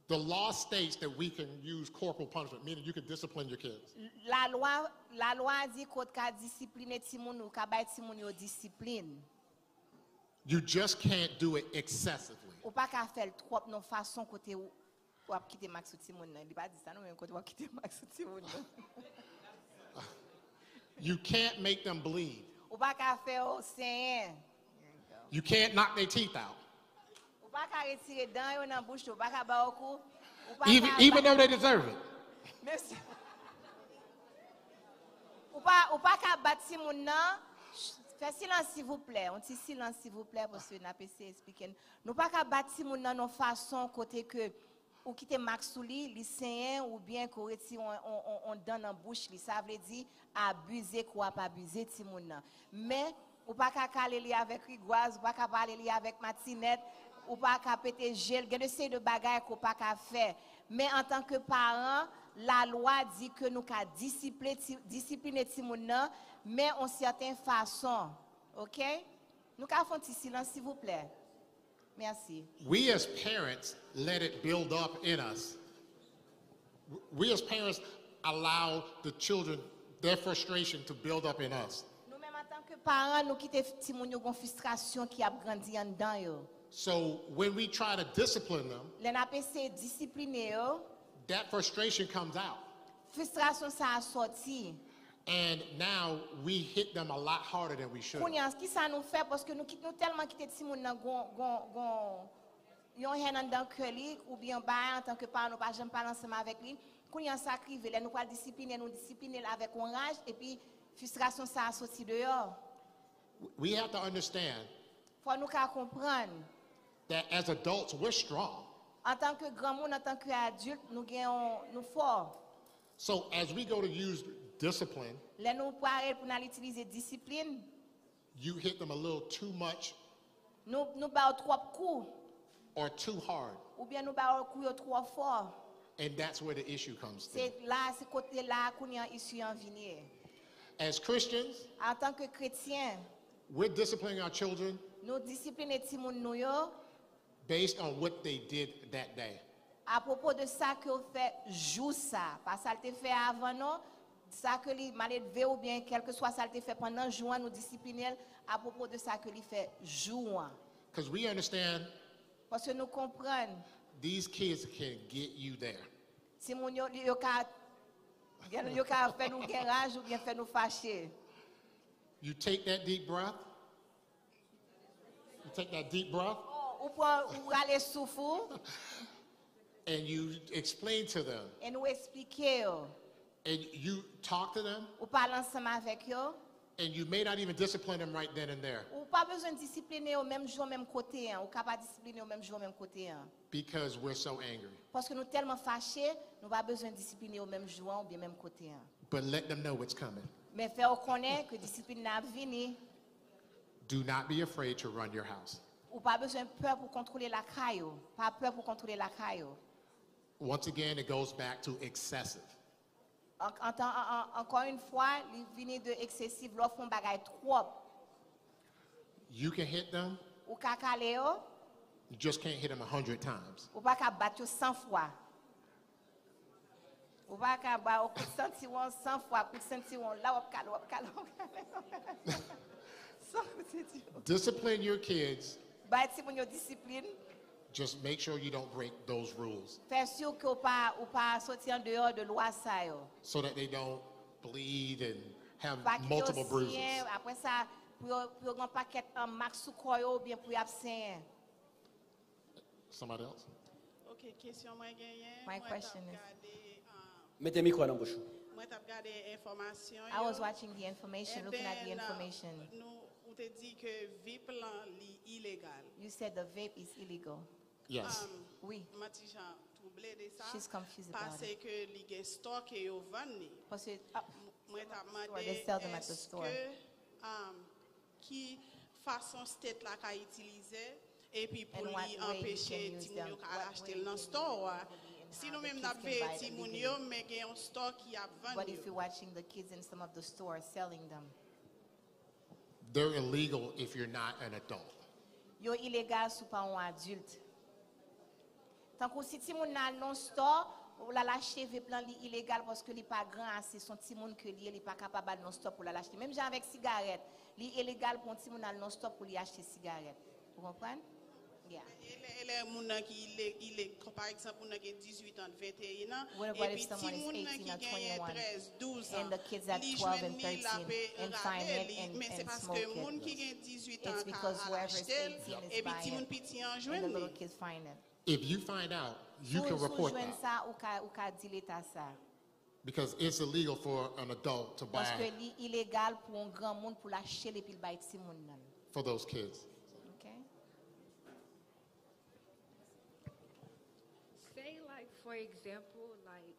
the law states that we can use corporal punishment, meaning you can discipline your kids. La loi dit qu'on ka discipliner ti moun ou ka bay ti moun yo discipline. You just can't do it excessively. Ou pas ka faire trop non façon côté ou ap quitter max ou ti moun nan. Li pa di ça non même côté ou ap quitter max ou ti moun nan. You can't make them bleed. Ou pas ka faire au sain. You can't knock their teeth out. Ou pas ka retirer dents yo nan bouche ou pas ka ba okou. Ou pas Even though they deserve it. Merci. Ou pas ka bat ti moun nan. Fais silence s'il vous plaît. On dit silence s'il vous plaît parce que n'a pas essayé expliquer. Nous pas ka bat ti moun nan non façon côté que ou quitter max sou li sain ou bien qu'on retire on donne en bouche li ça veut dire abuser quoi pas abuser ti moun nan. Mais ou pas ka caler li avec rigoise, ou pas ka parler li avec matinette, ou pas ka péter gel, il y a de ces de bagages qu'on pas ka faire. Mais en tant que parent, la loi dit que nous ka discipliner ti moun nan, mais en certaine façon. OK? Nous ka font petit silence s'il vous plaît. Merci. We as parents let it build up in us. We as parents allow the children, their frustration to build up in us. Nous-mêmes en tant que parents, nous quitter ti moun yo gon frustration qui a grandi en dedans yo. So when we try to discipline them, Les n'a pas essayé discipliner yo, that frustration comes out. frustration ça a sorti. And now we hit them a lot harder than we should. Kounya, qui ça nous fait parce que nous tellement quitter ti moun nan gon yon hen en dedans que li ou bien ba en tant que parent nous pas jamais parler ensemble avec lui. Kounya ça crive, nous pas discipliner avec courage et puis frustration ça a sorti dehors. We have to understand Faut nous ka comprendre. that as adults, we're strong. En tant que grand monde, en tant qu'adulte, nous forts. So as we go to use discipline, Là, nous parlons pour nous utiliser discipline. you hit them a little too much Nous battons trop coups. or too hard. Ou bien nous battons coups trop fort. And that's where the issue comes to. C'est là, c'est côté là qu'on y a issu en venir. As Christians, En tant que chrétiens, we're disciplining our children nous disciplinons ti moun nou yo based on what they did that day. à propos de ça que vous fait jour ça. Pas ça te fait avant non, ça que li mal élevé ou bien quel que soit ça te fait pendant jour nous discipliner à propos de ça que li fait jour. Because we understand Parce que nous comprenons these kids can get you there. si moun yo ka fait nous guérage ou bien fait nous fâcher. You take that deep breath. You take that deep breath Ou pour aller souffle and you explain to them et nous expliquer yo. and you talk to them Ou parle ensemble avec yo. and you may not even discipline them right then and there Ou pas besoin de discipliner au même jour, même côté. Ou capable de discipliner au même jour, même côté. because we're so angry. Parce que nous tellement fâchés, nous pas besoin de discipliner au même jour ou bien même côté. But let them know what's coming. Mais faire connaître que discipline n'a venu, Do not be afraid to run your house. ou pas besoin de peur pour contrôler la caillou. Pas peur pour contrôler la caillou. Once again, it goes back to excessive. Encore une fois, il vient de excessif, l'offre un bagage trop. You can hit them, Ou ka kale yo, you just can't hit them 100 times. ou pas ka battre 100 fois. Ou pas ka ba au coup de sentiron 100 fois, coup de sentiron là ou kale. 100 coup de sentiron. Discipline your kids. Ba ti moun yo discipline, Just make sure you don't break those rules fais sûr que ou pas sortir en dehors de loi ça yo. so that they don't bleed and have Pas ki yo multiple bruises. sien, après ça pour un paquet en max sous koy ou bien pour y absent. Somebody else? Ok, question moi gagné. My question is- Mettez micro dans la bouche. Moi t'ai regardé information. I was watching the information, looking at the information. Nous on te dit que VIP plan li illégal. You said the vape is illegal. Yes. Oui. Matijan troublé de ça. She's confused about Parce que li gen stock et yo vendre. Parce que Moi t'ai Store, they demandé sell them at the est-ce store. que qui façon state la ka utiliser et puis pour And what li way you empêcher can use ti moun yo them, ka what acheter way dans you store. can Si how nous the même kids n'a can fait buy ti it moun legally. yo mais gen un stock qui a But vendu. if you're watching the kids in some of the stores selling them, They're illegal if you're not an adult. yo illégal sous pas un adulte. Tant que si ti moun nan non store, ou la lâcher vape plan li illégal parce que li pas grand assez, son ti moun que li pas capable non store pour la lâcher. Même avec cigarette, li illégal pour ti moun nan non store pour li acheter cigarette. Vous comprenez? Yeah. Il est moun il est par exemple moun qui 18 ans 21 ans What et about puis if someone ti is moun 18 qui or gagne 21 13 12 ans and the kids at li 12 and jwen ni la 13 pe and rale find it li, and- mais c'est and parce smoke que it. moun qui gagne 18 ans It's because ka whoever's acheter 18 is et puis ti buying moun it. petit an And the jwen little ni. kids find it. If you find out, you can Sou report jwen that ça ou ka di l'état ça. because it's illegal for an adult to Parce que buy li illégal pour un grand monde pour l'acheter et puis le bail ti moun nan. for those kids. Okay? Say, like, for example, like,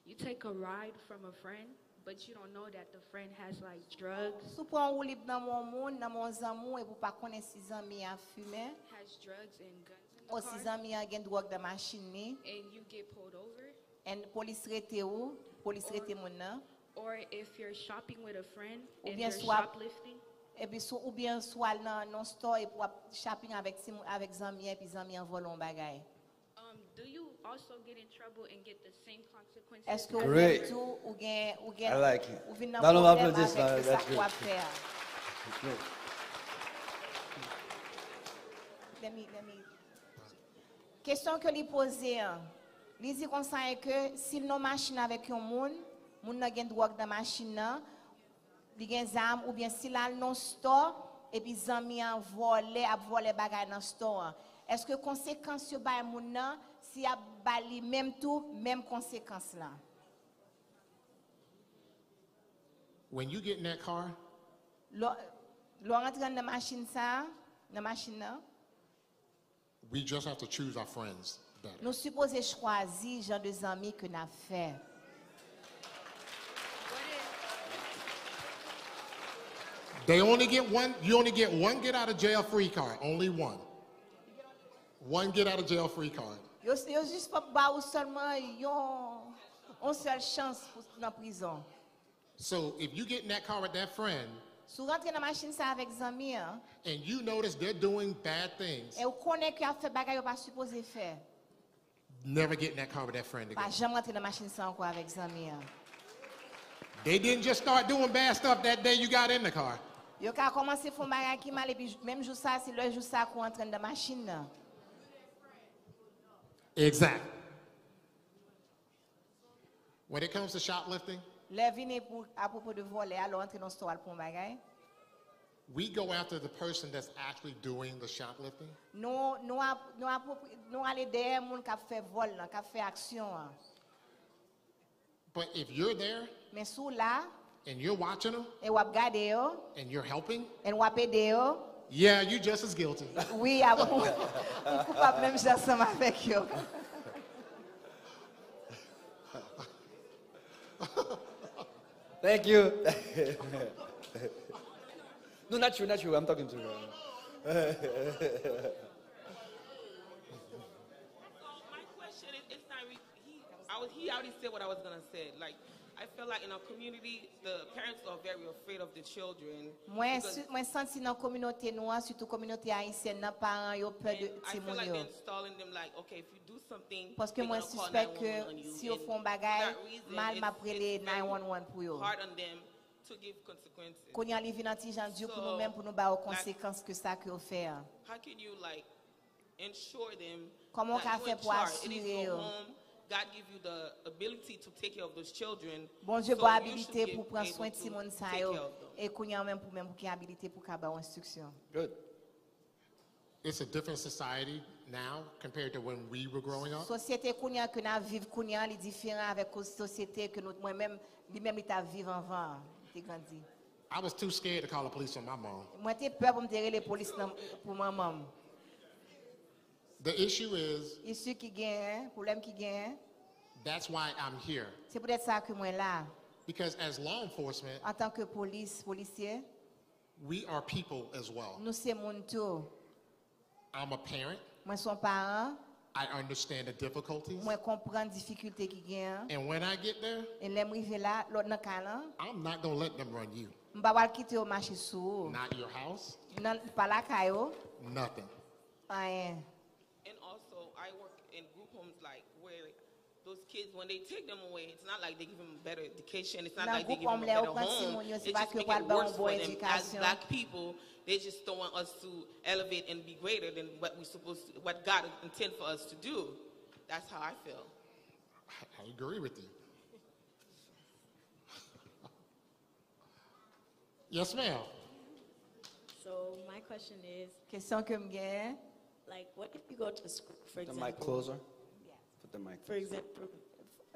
you take a ride from a friend, but you don't know that the friend has, like, drugs, Sou pou an ou lib nan mon moun, nan mon zanmou, e pou pa konen si zanmi a fume, has drugs and guns in ou the si car, zanmi a gen drog da machin ni, and you get pulled over, en polis rete ou, polis rete moun nan, or if you're shopping with a friend Ou and bien you're soit- shoplifting, e pi sou, ou bien sou al nan non store e pou ap shopping avek, avek zanmi e pi zanmi an volon bagay. do you also get in trouble and get the same consequences? Eske ou Great. gen tou, ou gen, I like it. ou vin nan Donald problem Trump this, avek that's sa great. kwa fè. Great. Let me. Question que li pose, li di kon sa e ke, si nou machine avek yon moun nan gen drog dan machine nan, li gen zam, ou bien si la non store, e pi zami an ap vole bagay nan store. Eske konsekans yo bay moun nan, si ap bali même tout, même konsekans la? When you get in that car, Lo rentre nan machine sa, nan machine nan, we just have to choose our friends better. nou suppose chwazi jan de zami ke na fè. They only get one, you only get one get out of jail free card, only one. One get out of jail free card. Yo juste pa ba ou seulement yon seule chance nan prison. So if you get in that car with that friend Sou rentre dans machine ça avec zami an, and you notice they're doing bad things, et ou connaît que a fait bagay ou pas supposé faire. never get in that car with that friend Pas again. jamais rentrer dans machine ça encore avec zami an. They didn't just start doing bad stuff that day you got in the car. Yo ka commencé font bagay qui mal et puis même jour ça c'est le jour ça qu'on rentre dans machine nan. Exactly. When it comes to shoplifting, Le vine pour à propos de voler alors entrer dans store pour bagay. we go after the person that's actually doing the shoplifting. Nous aller derrière moun qui fait vol nan, qui fait action an. But if you're there Mais sous là and you're watching them et ou ap gade yo and you're helping, et ou ap aide yo, yeah, you just as guilty. oui, ou coupable même chose ensemble avec yo. Thank you. No, not you, not you. I'm talking to her. My question is not he already said what I was gonna say. Like I feel like in our community, the parents are very afraid of the children. Moi senti dans communauté noire, surtout communauté haïtienne, nan parents yo peur de I ti feel moun like yo. they're installing them like, okay, if you do something, Parce que they're moi gonna call suspect 911 on que you. si yo And font for bagay, that reason, mal m'a it's prélé very 911 pour yo. hard on them to give consequences. Qu'on y a li vin an ti jan Dieu pour So, nous même pour nous ba aux like, conséquences que ça que yo fait. How can you like ensure them Comment that qu'a you're fait in pour charge? It is assurer your yo? home. God give you the ability to take care of those children. Bon Dieu so bon you habilité should be pour prendre able soin de to ti moun sa take yo care of them. et qu'on y a même pour qui habilité pour ka ba ou instruction. Good. It's a different society now compared to when we were growing up. Société qu'on y a que na vivre qu'on y a li différent avec la société que nous moi même lui même il t'a vivre avant, t'es grandi. I was too scared to call the police on my mom. Moi t'ai peur pour me dire les police pour maman. The issue is Issue qui gagne, problème qui gagne, that's why I'm here. c'est peut-être ça que moi là Because as law enforcement, en tant que policier, we are people as well. nous c'est moun tout. I'm a parent. Moi son parent, I understand the difficulties. moi comprendre difficulté qui gagne And when I get there, et l'aime river là l'autre dans calan, I'm not going to let them run you. m'pa pas quitter au marché sous. Not your house, Nan pas la caillou, nothing. rien. And also, I work in group homes like where those kids, when they take them away, it's not like they give them better education. It's not Dans like they groupe give them a homme, better là, au home. Simonio, c'est It pas just que make pour it le bon worse for them. As éducation. black people, they just don't want us to elevate and be greater than what we supposed to, what God intended for us to do. That's how I feel. I agree with you. Yes, ma'am. So my question is, Question que me gagne, like, what if you go to school, for The example? mic closer. Put the mic. For example,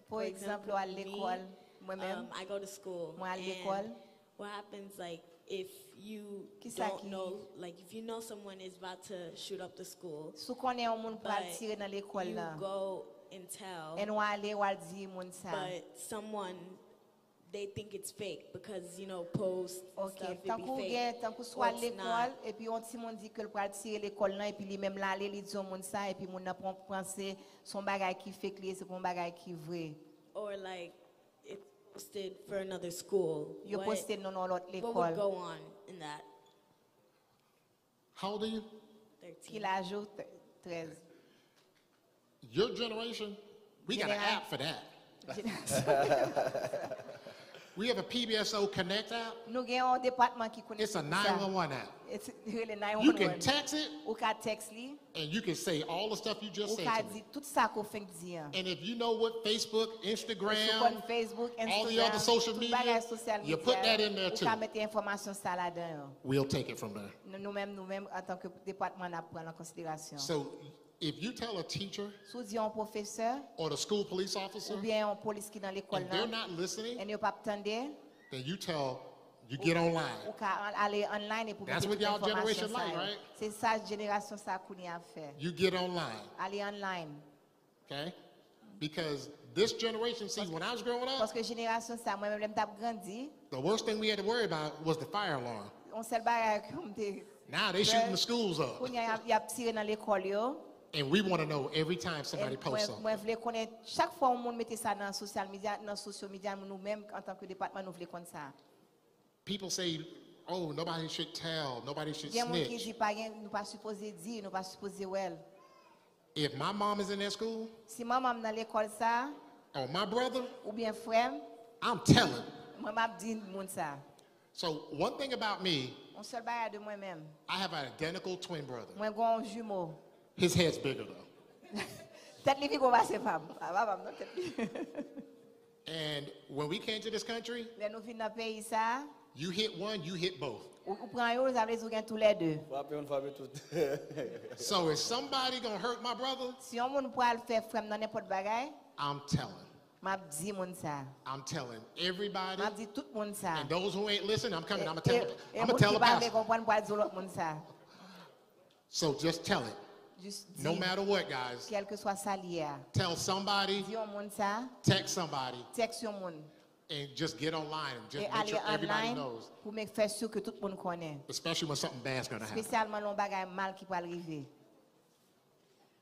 pour exemple à l'école, moi-même, I go to school. moi à and l'école, What happens, like, if you Qui ça don't qui- know, like, if you know someone is about to shoot up the school, sou konnen un moun pral but tire dans l'école you là, go and tell, et nou ale ou al di moun sa. but someone, they think it's fake because, you know, posts and Ok, stuff, it tant be kou fake. gen, tant kou sou or al it's l'école, not. et puis on ti moun di ke l pral tire l'école là, et puis li même la ale li di au moun sa, et puis moun nan pense son bagay ki fake li, c'est pour un bagay ki vrai. Or like, it's posted for another school. Yo poste non non l'autre What would l'école. go on in that? How old are you? 13. Ki la jou 13. Your generation, we got an General- app for that. We have a PBSO Connect app. Nou gen un département qui connaît It's a tout ça. 911 app. It's really You can 911. text it Ou ka text li, and you can say all the stuff you just ou said ka to me. di tout ça qu'on fait di an. And if you know what Facebook, Sou Instagram, kon Facebook, all the Instagram, other social tout media, bagay social you media, put that in there ou too. ka mette informasyon sa la dan yo. We'll take it from there. Nou mèm, en tant que département, na pren en considération. So if you tell a teacher Sou di yon professeur, or the school police officer ou bien yon polis ki nan l'école and they're nan, not listening, en yo pa ptande, then you tell, you get online. ou ka ale online pou That's mette what tout y'all informasyon generation sa like, yo. right? C'est ça génération sa kouni a fait. You get online, Ale online. okay? Because this generation, see, when I was growing up, Parce que génération sa, moi-même, lèm tap grandi, the worst thing we had to worry about was the fire alarm. on sel bagay kom te, Now they shooting the schools up. kouni y ap tire nan l'école yo, And we want to know every time somebody posts something. Moi vle connaître chaque fois on mette ça dans social media, dans social media nous-mêmes en tant que département nous vle connaître ça. People say, oh, nobody should tell, nobody should Il y a monde qui snitch. dit pas nous pas supposé dire, nous pas supposé well. If my mom is in that school, Si maman dans l'école ça or my brother, ou bien frère, I'm telling. moi m'a dit monde ça. So one thing about me, On seul bail de moi-même. I have an identical twin brother. Moi gon jumeau. His head's bigger though. Tête li ko passer femme. Pas non tête li. And when we came to this country, Les nous vinn dans pays ça, you hit one, you hit both. ou prend yo, ça veut dire gen tous les deux. So is somebody gonna hurt my brother? Si on moun pour al faire frère dans n'importe bagay, I'm telling. m'a dit moun ça. I'm telling everybody. M'a dit tout moun ça. And those who ain't listening, I'm coming. I'm gonna Et tell the moun ki pa pastor. comprendre pour dire l'autre moun ça. So just tell it. Juste No dis, matter what, guys. quel que soit ça lié. Tell somebody, Dis au moun ça, text somebody, texte yon moun. and just get online and just Et make aller sure everybody online knows. pour me faire sûr que tout le monde connaît. Especially when something bad's gonna happen. Spécialement l'on bagay mal qui peut arriver.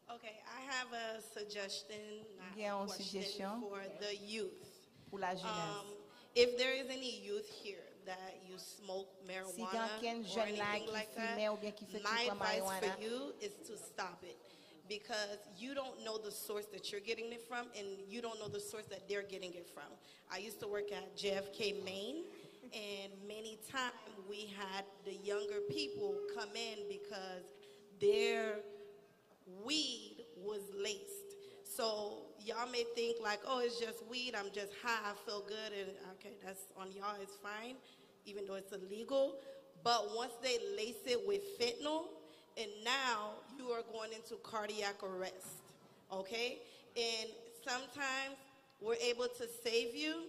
Okay, I have a suggestion, Il y a not a une question, suggestion for the youth. pour la jeunesse. If there is any youth here that you smoke Si marijuana quelqu'un or jeune là anything qui like fumait ou bien qui fait that, my tout advice marijuana, for you is to stop it. Because you don't know the source that you're getting it from, and you don't know the source that they're getting it from. I used to work at JFK Maine, and many times we had the younger people come in because their weed was laced. So y'all may think like, oh, it's just weed, I'm just high, I feel good, and okay, that's on y'all, it's fine, even though it's illegal. But once they lace it with fentanyl, and now you are going into cardiac arrest, okay? And sometimes we're able to save you,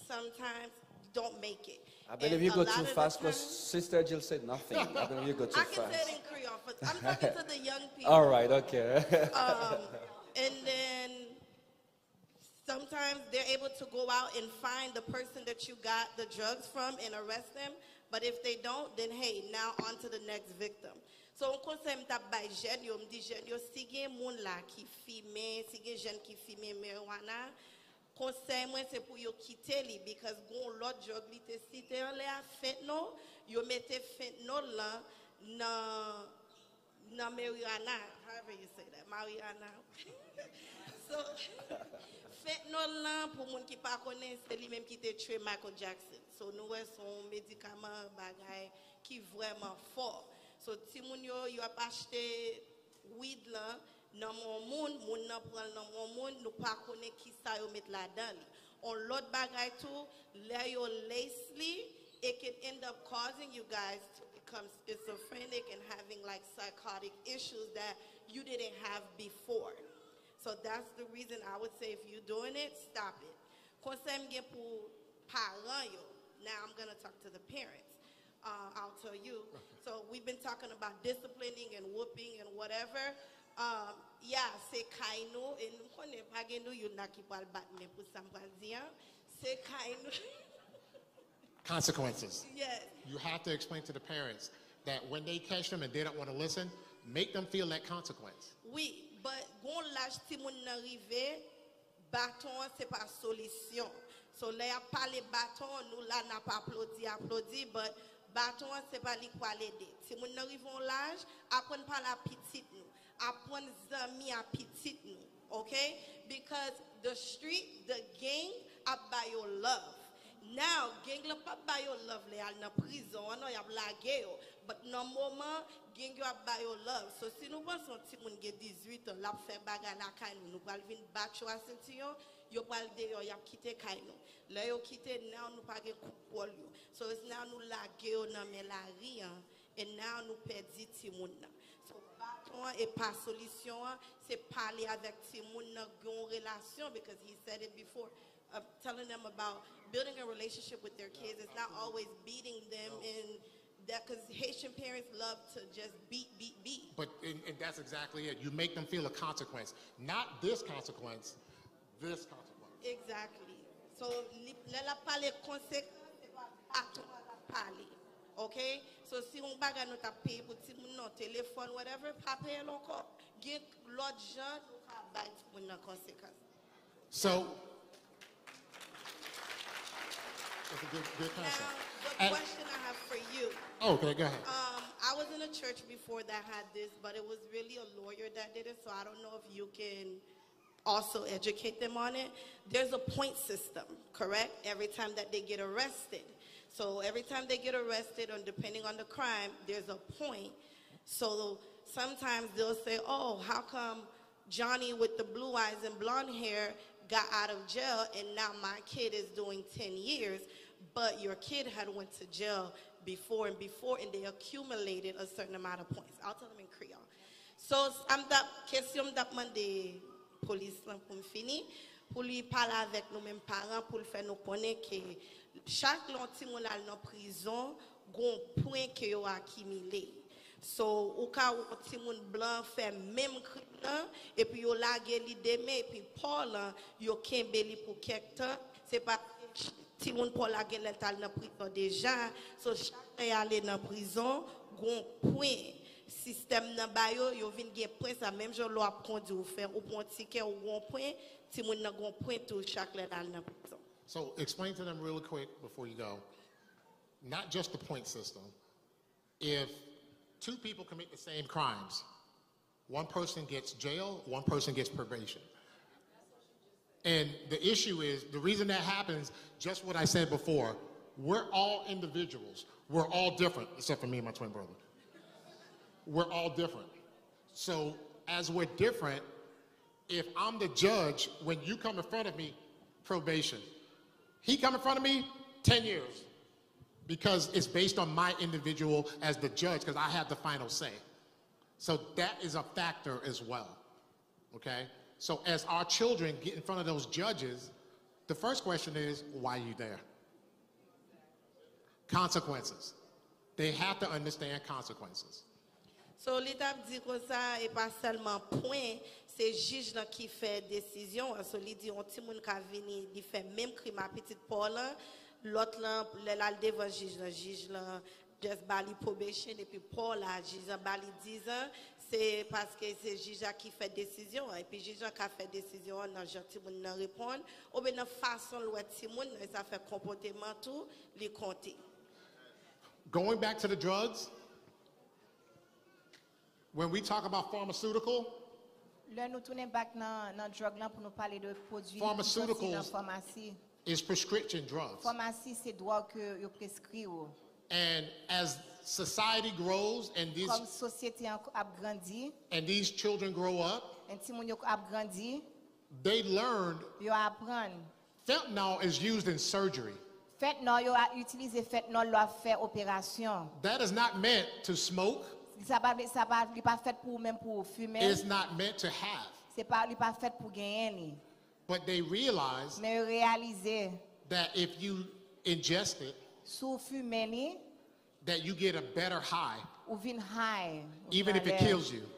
sometimes don't make it. I believe And you a go lot too of the fast because times- Sister Jill said nothing. I believe you go too I can say fast. it in Creole, but I'm talking to the young people. All right, okay. And then sometimes they're able to go out and find the person that you got the drugs from and arrest them. But if they don't, then hey, now on to the next victim. So on conseil m'ta bay jeune yo, m'di jeune yo, si gen moun la ki fime, si gen jeune ki fime marijuana, conseil moi c'est pour yo quitter li, because gon l'autre drug li te cite en le a fentanyl, yo mette fentanyl là na marijuana, however you say that, marijuana. So fentanyl là pour moun ki pa connaît, c'est lui même qui te tué Michael Jackson. So nous son médicament bagay qui vraiment fort. So ti moun yo a acheté weed là nan mon moun nan pran nan mon moun nou pa connaît qui ça yo met là-dedans. On l'autre bagay tout, lè yo lace li, it can end up causing you guys to become schizophrenic and having like psychotic issues that you didn't have before. So that's the reason I would say if you're doing it, stop it. Conseil m'gen pour parents yo. Now I'm going to talk to the parents. I'll tell you. So we've been talking about disciplining and whooping and whatever. Yeah, c'est kaino et nous connaissons pas nous yo na ki pal bat mais pour ça m'pa dire c'est kaino. Consequences. Yes. You have to explain to the parents that when they catch them and they don't want to listen, make them feel that consequence. Oui, but gon l'âge ti moun nan rive, bâton c'est pas solution. So là a parlé bâton, nous là n'a pas applaudi, but bâton c'est pas li kwa l'aider. Si moun nan rive en l'âge, apprendre par la petite nous, apprendre zami à petite nous, okay? Because the street, the gang, a buy your love. Now, gang la pa buy your love, le al na prison, ano y a blague yo. But no moment, gang yo a buy your love. So si nou pas son ti moun ge 18 ans, la fe baga la kay nou pal vin bat yo a sentiyon, yo pal de yo yap kite kay nou. Le yo kite now nou pa ge koupol yo. So it's now nou lage yo nan men la ri, and now nou perdi ti moun nan. So baton et pas solution, c'est parler avec ti moun nan gon relation, because he said it before. Telling them about building a relationship with their kids. It's not always beating them in that, because Haitian parents love to just beat. But and that's exactly it. You make them feel a consequence. Not this consequence, this consequence. Exactly. So, let la parler conséquence, c'est pas à toi la parler. Okay? So si on baga nou ta paye pour ti moun nan téléphone, whatever, pa paye l'encore. Gen l'autre gens nou ka bay ti moun nan conséquence. So, that's a good concept. Now, the question I have for you. Okay, go ahead. I was in a church before that had this, but it was really a lawyer that did it, so I don't know if you can also educate them on it. There's a point system, correct? Every time that they get arrested. So every time they get arrested, and depending on the crime, there's a point. So sometimes they'll say, oh, how come Johnny with the blue eyes and blonde hair got out of jail and now my kid is doing 10 years, but your kid had went to jail before and they accumulated a certain amount of points. I'll tell them in Creole. So I'm that question that de police pour me fini pour lui parler avec nous mêmes parents pour faire nous connaître que chaque lenti mon al dans prison gon point que yo accumulé. So au cas où ti moun blanc fait même crime là et puis yo lagué li demain et puis Paul yo kembe li pour quelque temps, c'est pas ti moun Paul lagué l'tal dans prison déjà. So chaque aller dans prison gon point système nan ba yo vinn gen point ça même genre loi conduit ou faire ou point ticket ou gon point ti moun nan gon point tout chaque l'tal dans prison. So explain to them really quick before you go, not just the point system. If two people commit the same crimes, one person gets jail, one person gets probation. And the issue is, the reason that happens, just what I said before, we're all individuals. We're all different, except for me and my twin brother. We're all different. So as we're different, if I'm the judge, when you come in front of me, probation. He come in front of me, 10 years. Because it's based on my individual as the judge, because I have the final say. So that is a factor as well, okay? So as our children get in front of those judges, the first question is, why are you there? Consequences. They have to understand consequences. So l'État dit comme ça et pas seulement point, c'est juge là qui fait décision. So il dit on ti moun ka vini, il fait même crime à petite Paul, l'autre là le devant juge là just bali probation et puis Paul là juge bali 10 ans, c'est parce que c'est juge qui fait décision et puis juge qui a fait décision nan gentil moun nan répondre ou bien nan façon l'autre ti moun ça fait comportement tout li compter. Going back to the drugs, when we talk about pharmaceutical, pharmaceuticals is prescription drugs. And as society grows and these children grow up, they learned fentanyl is used in surgery. That is not meant to smoke. It's not meant to have. But they realize that if you ingest it, that you get a better high, even if it kills you.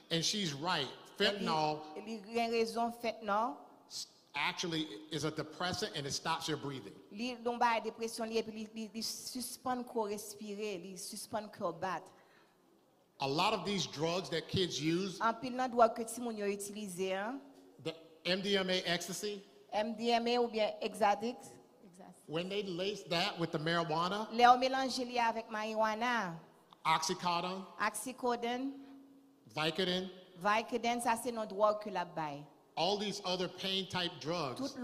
And she's right. Fentanyl actually is a depressant and it stops your breathing. A lot of these drugs that kids use, the MDMA ecstasy, when they lace that with the marijuana, oxycodone, Vicodin, all these other pain type drugs,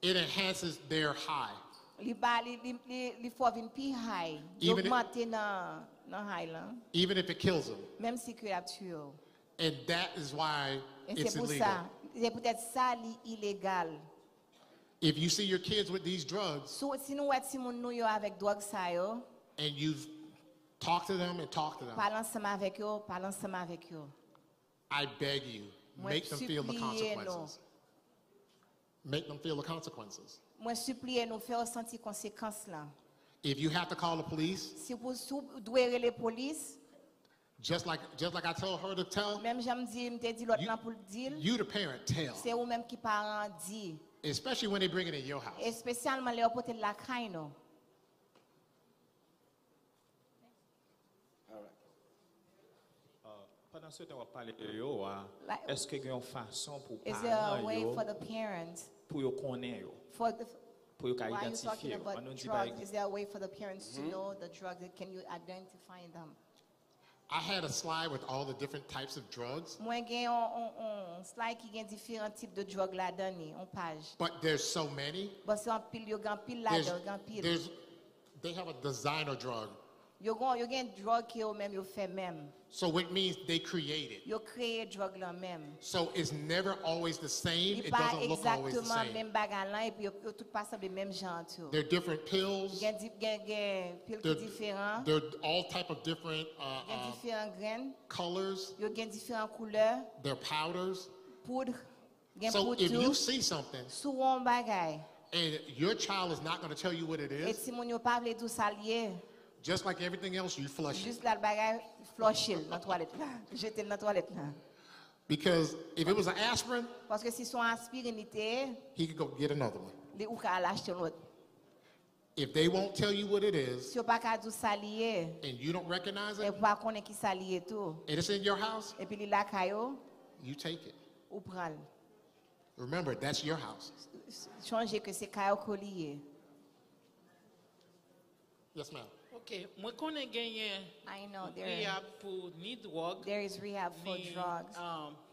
it enhances their high. Even if it kills them. And that is why it's illegal. If you see your kids with these drugs, and you've talked to them and talked to them, I beg you, make them feel the consequences. Make them feel the consequences. If you have to call the police, just like I told her to tell, you the parent, tell. Especially when they bring it in your house. Et spécialement les porter la caille nous. Pendant ce temps, on va parler de yo, Like- est-ce qu'il y a une façon pour Is there a parler way yo, for the parents pour yo connaître yo, for the pour yo ka while you're talking identifier yo? about On nous dit par drugs, is there a way for the parents to know the drugs? Can you identify them? I had a slide with all the different types of drugs, Moi gen on slide qui gen différents types de drogues là-dedans ni, on page. but there's so many. Parce que en pile yo gen pile There's, là-dedans, gen pile. they have a designer drug. Yo gen drug qui yo même yo fait même. So it means they create it. Yo créé drug là même. So it's never always the same. Il It pas doesn't look always the exactement same. même bagarre là et puis yo tout pas semble même genre tout. They're different pills. Gen pile qui They're, différent. they're all type of different Gen différents graines. colors. Yo gen différentes couleurs. They're powders. Poudre. Gen So poudre if you tout. see something Sou un bagay. and your child is not going to tell you what it Et is, si moun yo pa vle tout salier, just like everything else, you flush it. juste là le bagay flush il dans toilette là. Jeter dans toilette là. Because if it was an aspirin, Parce que si son aspirine était, he could go get another one. li ou ka l'acheter l'autre. If they won't tell you what it is Si yo pa ka dou salier, and you don't recognize et it, pa konnen ki salier tout, and it's in your house, et puis li la kayo, you take it. ou pral. Remember, that's your house. Changer que c'est kayo ko liye. Yes, ma'am. Ok, moi connais gagné I know rehab pour ni drogue, there is rehab for ni drugs,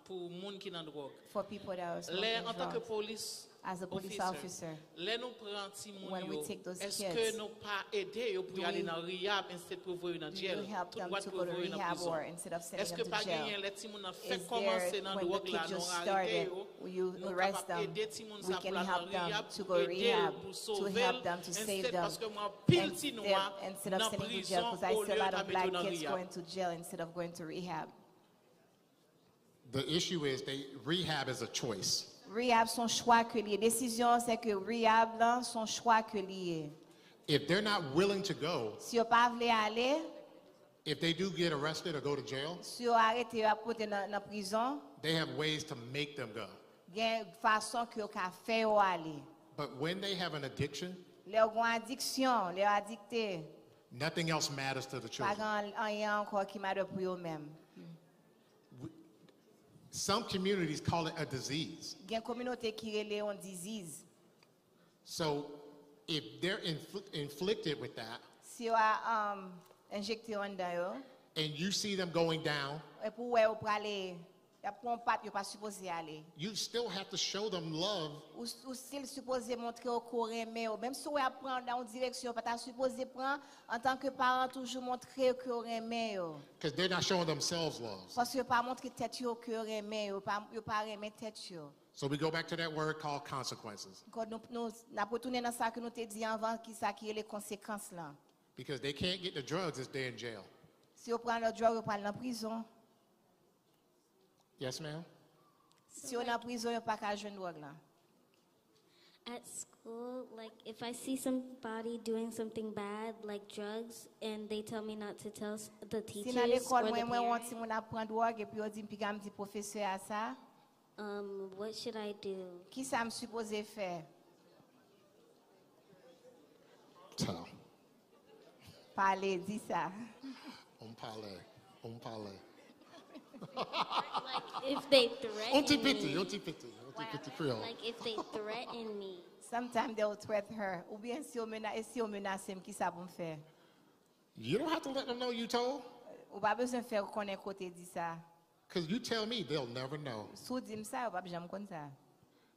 pour moun qui nan drogue. for people that are Les smoking en tant que drugs. police As a police officer, les nous prend ti moun when we yo, take those est-ce kids, que nous pas aider yo pour do y aller we- dans rehab instead pour voir dans do jail? you help Tout them droit to pour go to voir dans rehab prison. or instead of sending Est-ce que them to pas jail? gagné les ti moun a fait Is commencer there, dans when the drogue là, kids non just arrêter started, yo, you nous arrest capable them, aider ti moun we sa can pour aller help dans them rehab, to go aider rehab, pour to sauver help them to save instead them, parce que moi pile ti noir instead of dans sending to jail, prison because I au see a lieu lot of d'habiter black dans kids rehab. going to jail instead of going to rehab. The issue is rehab is a choice. Rehab, son choix que lié. Décision, c'est que rehab, là, son choix que lié. If they're not willing to go, Si yo pa vle aller, if they do get arrested or go to jail, si yo arrête yo apote dans prison, they have ways to make them go. gen façon que yo ka fè yo aller. But when they have an addiction, Le yo gon addiction, le yo addicté, nothing else matters to the pa children. gan rien encore qui m'a pour yo même. Some communities call it a disease. Gen communauté qui relè on disease. So if they're inflicted with that, Si yo a injecté on dan yo, and you see them going down, et pour ouais yo prale, y a pon pat yo pas supposé aller. you still have to show them love Ou s'il supposé montrer au corps aimé, même si on apprend dans une direction, pas ta supposé prendre en tant que parent toujours montrer que on aimé yo. because they're not showing themselves love. Parce que pas montrer tête yo que on aimé yo, pas aimer tête yo. So we go back to that word called consequences Quand nous n'a retourner dans ça que nous te dit avant qui ça qui est les conséquences là. because they can't get the drugs if they're in jail. Si on prend le drogue, on prend en prison. Yes, ma'am? Si on est en prison, on pas qu'à jouer drogue là. At school, like if I see somebody doing something bad, like drugs, and they tell me not to tell the Si teachers dans or l'école the moi on parents, ti mon apprend drogue et puis on dit puis me dit professeur à ça, what should I do? qui ça me supposé faire? Tell. Parler, dis ça. On parle. On parle. Like if they Auntie threaten Pitty, me. Auntie Pitty, Auntie Pitty Creole. Like if they threaten me. Sometimes they'll threaten her. Ou bien si on menace, qui ça pour me faire? You don't have to let them know you told, Ou pas besoin de faire connaître côté dit ça. because you tell me, they'll never know. Sou dit ça, ou pas besoin de ça.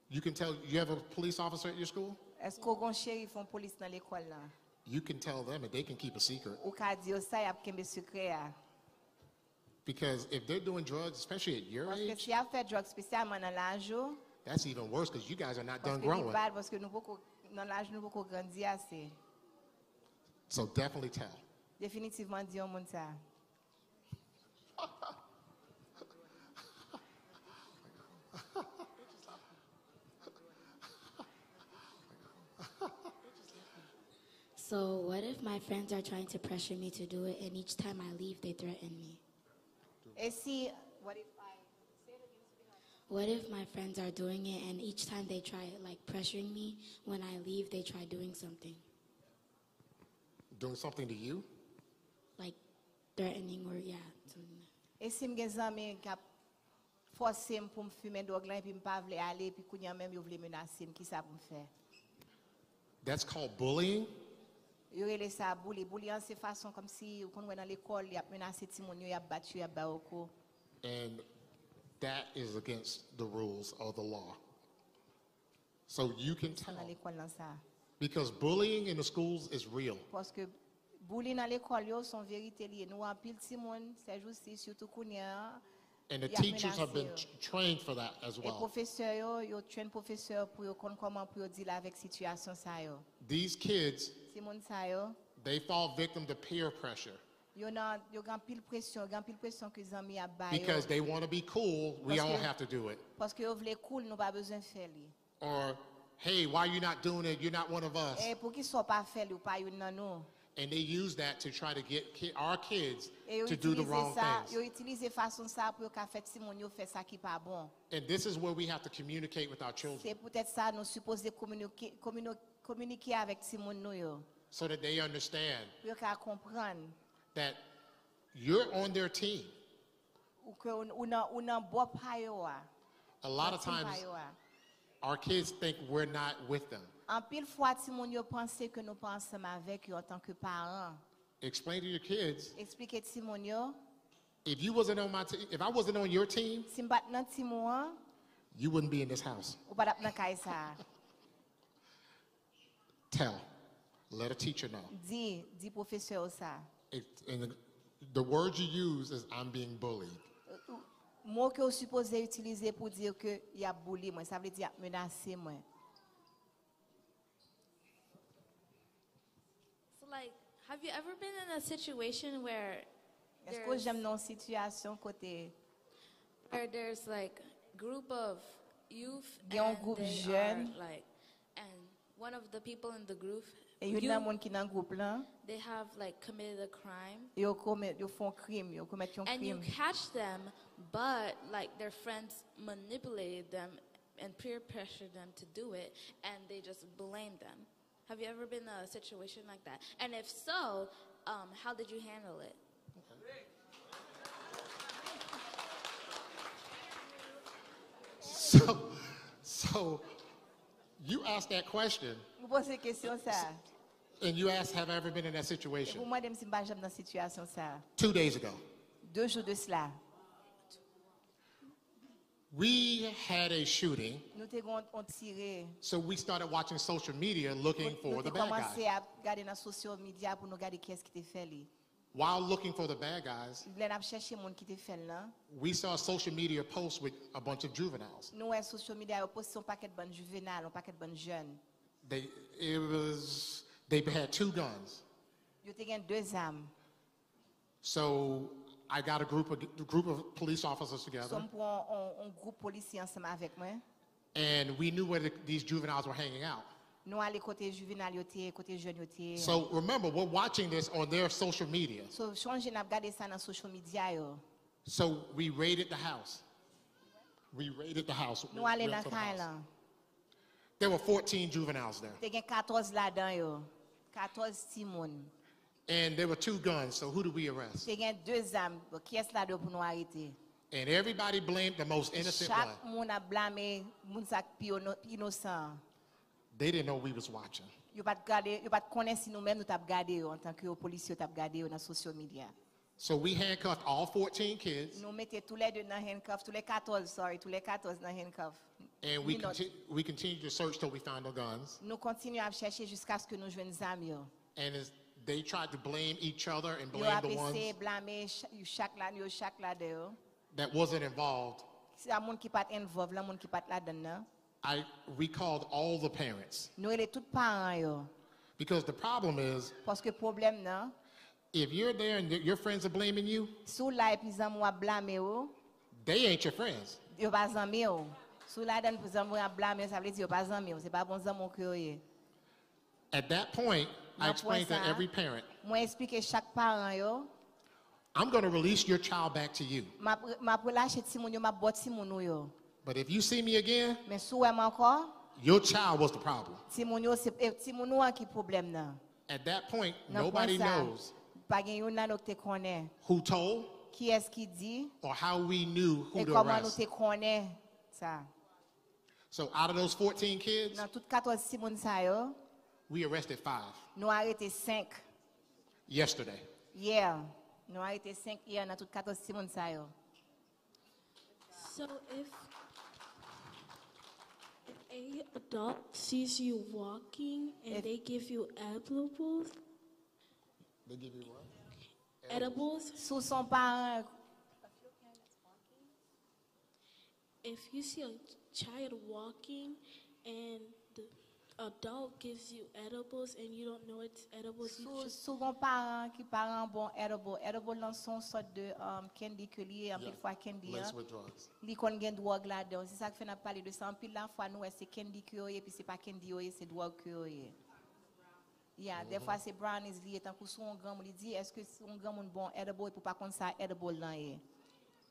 You can tell, you have a police officer at your school? Est-ce qu'on gon shérif en police dans l'école là? You can tell them and they can keep a secret. Ou ka dire ça, y a kembe secret a. Because if they're doing drugs, especially at your Parce que age, si y a fait drogue spécialement dans l'âge, that's even worse because you guys are not parce done que c'est growing. bad parce que nous beaucoup dans l'âge nous beaucoup grandi assez. So definitely tell. Définitivement dire au monde ça. So what if my friends are trying to pressure me to do it and each time I leave they threaten me? Et si what if my friends are doing it and each time they try like pressuring me, when I leave they try doing something, Doing something to you? like threatening or yeah, something. Et si m'gen zami k'ap force m pour me fumer drogue là et puis m'pa vle aller puis kounya même yo vle menacer m, qui ça pour me faire? That's called bullying. Yo relè ça bully. Bully en c'est façon comme si ou kon wè dans l'école y a menacé ti moun yo, y a battu, y a ba oko. And that is against the rules of the law. So you can Ça dans tell. l'école là ça. Because bullying in the schools is real. Parce que bully dans l'école yo son vérité lié. Nous en pile ti moun, c'est justice surtout kounya. And the y a teachers have been menacé yo. trained for that as Et well. professeur yo train professeur pour yo kon comment pour yo deal avec situation ça yo. These kids, Ti moun sa yo, they fall victim to peer pressure. yo gan pile pression que zami a ba yo. Because they want to be cool, we Parce all que- have to do it. Parce que yo vle cool, nous pas besoin faire li. Or, hey, why are you not doing it? You're not one of us. Et pour qui sont pas faire li ou pas yon nan nou. And they use that to try to get our kids Et yo to do the utilize wrong ça, things. yo utilize façon ça pour yo ka fait ti moun yo fait ça qui pas bon. And this is where we have to communicate with our children C'est peut-être ça nous supposé communiquer avec ti moun nou yo. so that they understand Pour yo ka comprendre that you're on their team. ou que ou nan bo pa yo a. A lot of Nan team pa times, yo a. our kids think we're not with them. En pile fois ti moun yo pense que nous pas ensemble avec yo en tant que parents. Explain to your kids, Expliquer ti moun yo, if you wasn't on my team, if I wasn't on your team, si m'bat nan ti moun, you wouldn't be in this house. ou pas dap nan kay sa. Tell. Let a teacher know. Di professeur ça. And the word you use is, I'm being bullied. Mot que vous supposez utiliser pour dire que y a bully moi, ça veut dire menacer moi. So, like, have you ever been in a situation where Est-ce que j'aime dans situation côté there's like group of youth Il y a un and groupe they jeune. are like, and one of the people in the group, et y a moun qui dans groupe là, they have like committed a crime, yo font crime, yo commettent un and you crime. catch them, but like their friends manipulated them and peer pressured them to do it, and they just blame them. Have you ever been in a situation like that? And if so, how did you handle it? So you asked that question, Vous posez question ça. and you asked, have I ever been in that Et situation? vous demandez si m'pas jamais dans situation ça. 2 days ago. 2 jours de cela, We had a shooting, nous on tiré. so we started watching social media looking for Nous the avons bad commencé guys. à regarder dans les social media pour nous regarder qui est-ce qui te fait li. While looking for the bad guys, Nous avons cherché moun qui te fait là. we saw a social media post with a bunch of juveniles. Nous les social media ont posté un paquet de bonnes juvénales, un paquet de bonnes jeunes. They had 2 guns. Yo te gen 2 armes. So I got a group of police officers together, Som pour un groupe policier ensemble avec moi. and we knew where these juveniles were hanging out. Nous aller côté juvénal yo te, côté jeune yo te. So remember, we're watching this on their social media. So changer n'a regarder ça dans social media yo. So we raided the house. We raided the house. Nous aller We dans went to the kay house. là. There were 14 juveniles there, Te gen 14 là-dedans yo. 14 ti moun. and there were 2 guns. So who did we arrest? Te gen 2 armes. Qui est là pour nous arrêter? And everybody blamed the most innocent one. Chaque moun a blâmé moun sak pi innocent. They didn't know we was watching. Yo pas regarder, yo pas connaître si nous-mêmes nous t'a regardé yo en tant que policier t'a regardé yo dans social media. So we handcuffed all 14 kids, Nous mettons tous les 2 dans handcuff, tous les 14 dans handcuff. and We not- we continued to search till we found the guns. Nous continuons à chercher jusqu'à ce que nous joignons armes yo. And they tried to blame each other and Yo blame a the ones essayé blâmer chaque là de yo. that wasn't involved. C'est un monde qui pas involved, la monde qui pas là-dedans. We called all the parents, Nous les tous parents yo. because the problem is, Parce que problème non, if you're there and your friends are blaming you, sous là et puis zam a blâmer yo, they ain't your friends. yo pas zami yo. Sous là dan pour zam a blâmer, ça veut dire yo pas zami yo, c'est pas bon zam que yo. At that point, I Nan explained point to sa, every parent, Moi expliquer chaque parent yo, I'm going to release your child back to you. m'a relâcher ti moun yo, m'a bot ti moun yo. But if you see me again, Mais sou wè encore, your child was the problem. ti moun yo ti moun ou an ki problem nan. At that point, Nan nobody pon sa, knows Pa gen yon nan nou te konen. who told Ki es ki di, or how we knew who e to koman nou arrest. te konen sa. So out of those 14 kids, Nan tout 14 si moun sa yo, we arrested 5 nou arete 5. yesterday. Yeah. Nou arete 5 here nan tout 14 si moun sa yo. So if a adult sees you walking and they give you edibles, They give you what? edibles, Sou son parent, if you see a child walking and the adult gives you edibles and you don't know it's edibles, you just sou gon parent ki parent bon edible. Edible lan son sort de candy ke liye, an pil fwa candy. Laced with drugs. Li kon gen drog la don. Se sa ki fe na pale de sa, an pil la fwa nou se candy ki yo ye, pi se pa candy yo ye, se drog ki yo ye. Yeah, des fois c'est brownies liye, tan kou sou on grand moun li di, est-ce que on grand moun bon edible, pou pa kon sa edible lan ye.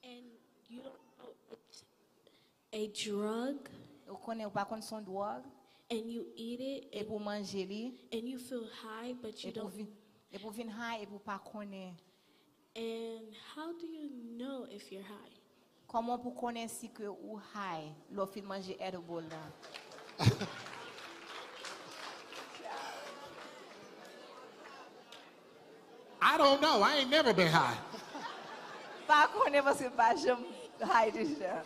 and you don't know it's a drug Ou konen ou pa kon son drog, and you eat it e pou manje li, and you feel high but you e pou don't. vin high, e pou pa konen. And how do you know if you're high? Koman pou konen si ke ou high, lo fin manje edible lan? I don't know. I ain't never been high. Pa konen paske pa jom high deja.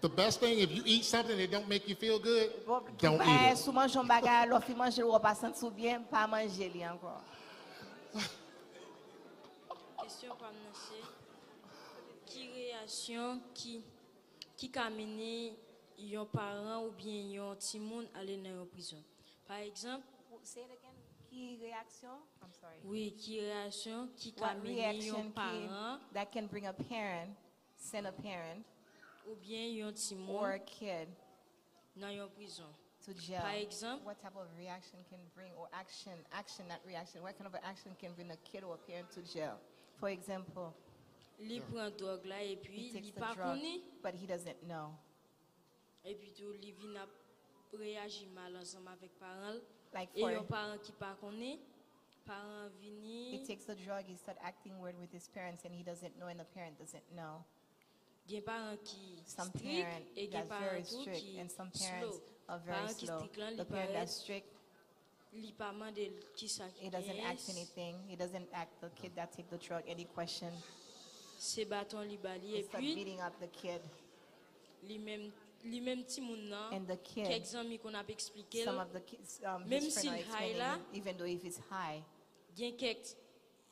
The best thing, if you eat something that don't make you feel good, don't Eh, eat it. sou manjon bagay, lo fin manje ou pa sent sou bien, pa manje li ankon. Question pour monsieur. Qui réaction qui a mené yon parent ou bien yon timoun aller dans la prison? Par exemple, Say it again. Ki reaction? I'm sorry. oui, qui réaction qui a What mené reaction yon parent that can bring a parent, send a parent, ou bien yon or a timoun kid dans yon prison? to jail? Par exemple, What type of reaction can bring, or action, not reaction, what kind of action can bring a kid or a parent to jail? For example, li prend drogue là et he puis takes li the pas drug, connaît but he doesn't know. et puis tout li vient à réagir mal ensemble avec parent Like et for, yon parent qui pas connaît parent he vini takes the drug, he start acting weird with his parents, and he doesn't know, and the parent doesn't know. gen parent qui Some strict parent et gen that's very parent tout strict, qui and some parents slow. are very Parent qui slow. strict là, The li parent paraît that's strict, li pas mandé qui ça he doesn't ask qui anything. He doesn't act the kid that take the drug any question. c'est bâton li bali He et start puis beating up the kid. li même ti moun nan And the kid, quelques amis qu'on a expliqué some of the kids, même his friend s'il are high explaining, là even though if it's high, gen quelques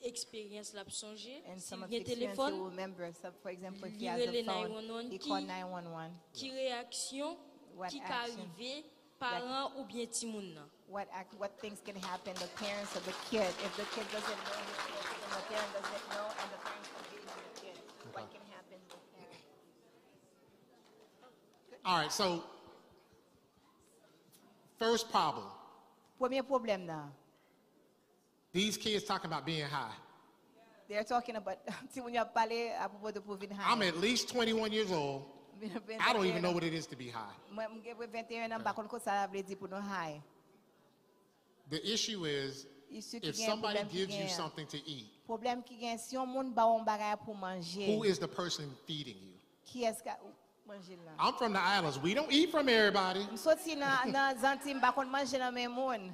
expériences là songer and some s'il of the gen experience he will téléphone remember. So, for example, if he Li has a rele phone, 911 he qui- call 911. qui réaction What qui ka action? arrivé parent ou bien ti moun nan What things can happen, the parents or the kid, if the kid doesn't know his kid, and the parent doesn't know, and the parents are beating the kid, what can happen to the parent? All right, so first problem. Premier problème now. These kids talking about being high. They're talking about, si moun yo pale à propos de pou vin high. I'm at least 21 years old. I don't even know what it is to be high. Mwen gen 21 an, bakon ko sa vle di pou nou high. The issue is, Issue ki if gen, somebody problem ki gives you gen. something to eat, Problem ki gen, si yon moun ba yon bagay pou manje, who is the person feeding you? ki eska manje la? I'm from the islands. We don't eat from everybody. Msoti nan zantim bakon manje nan men moun.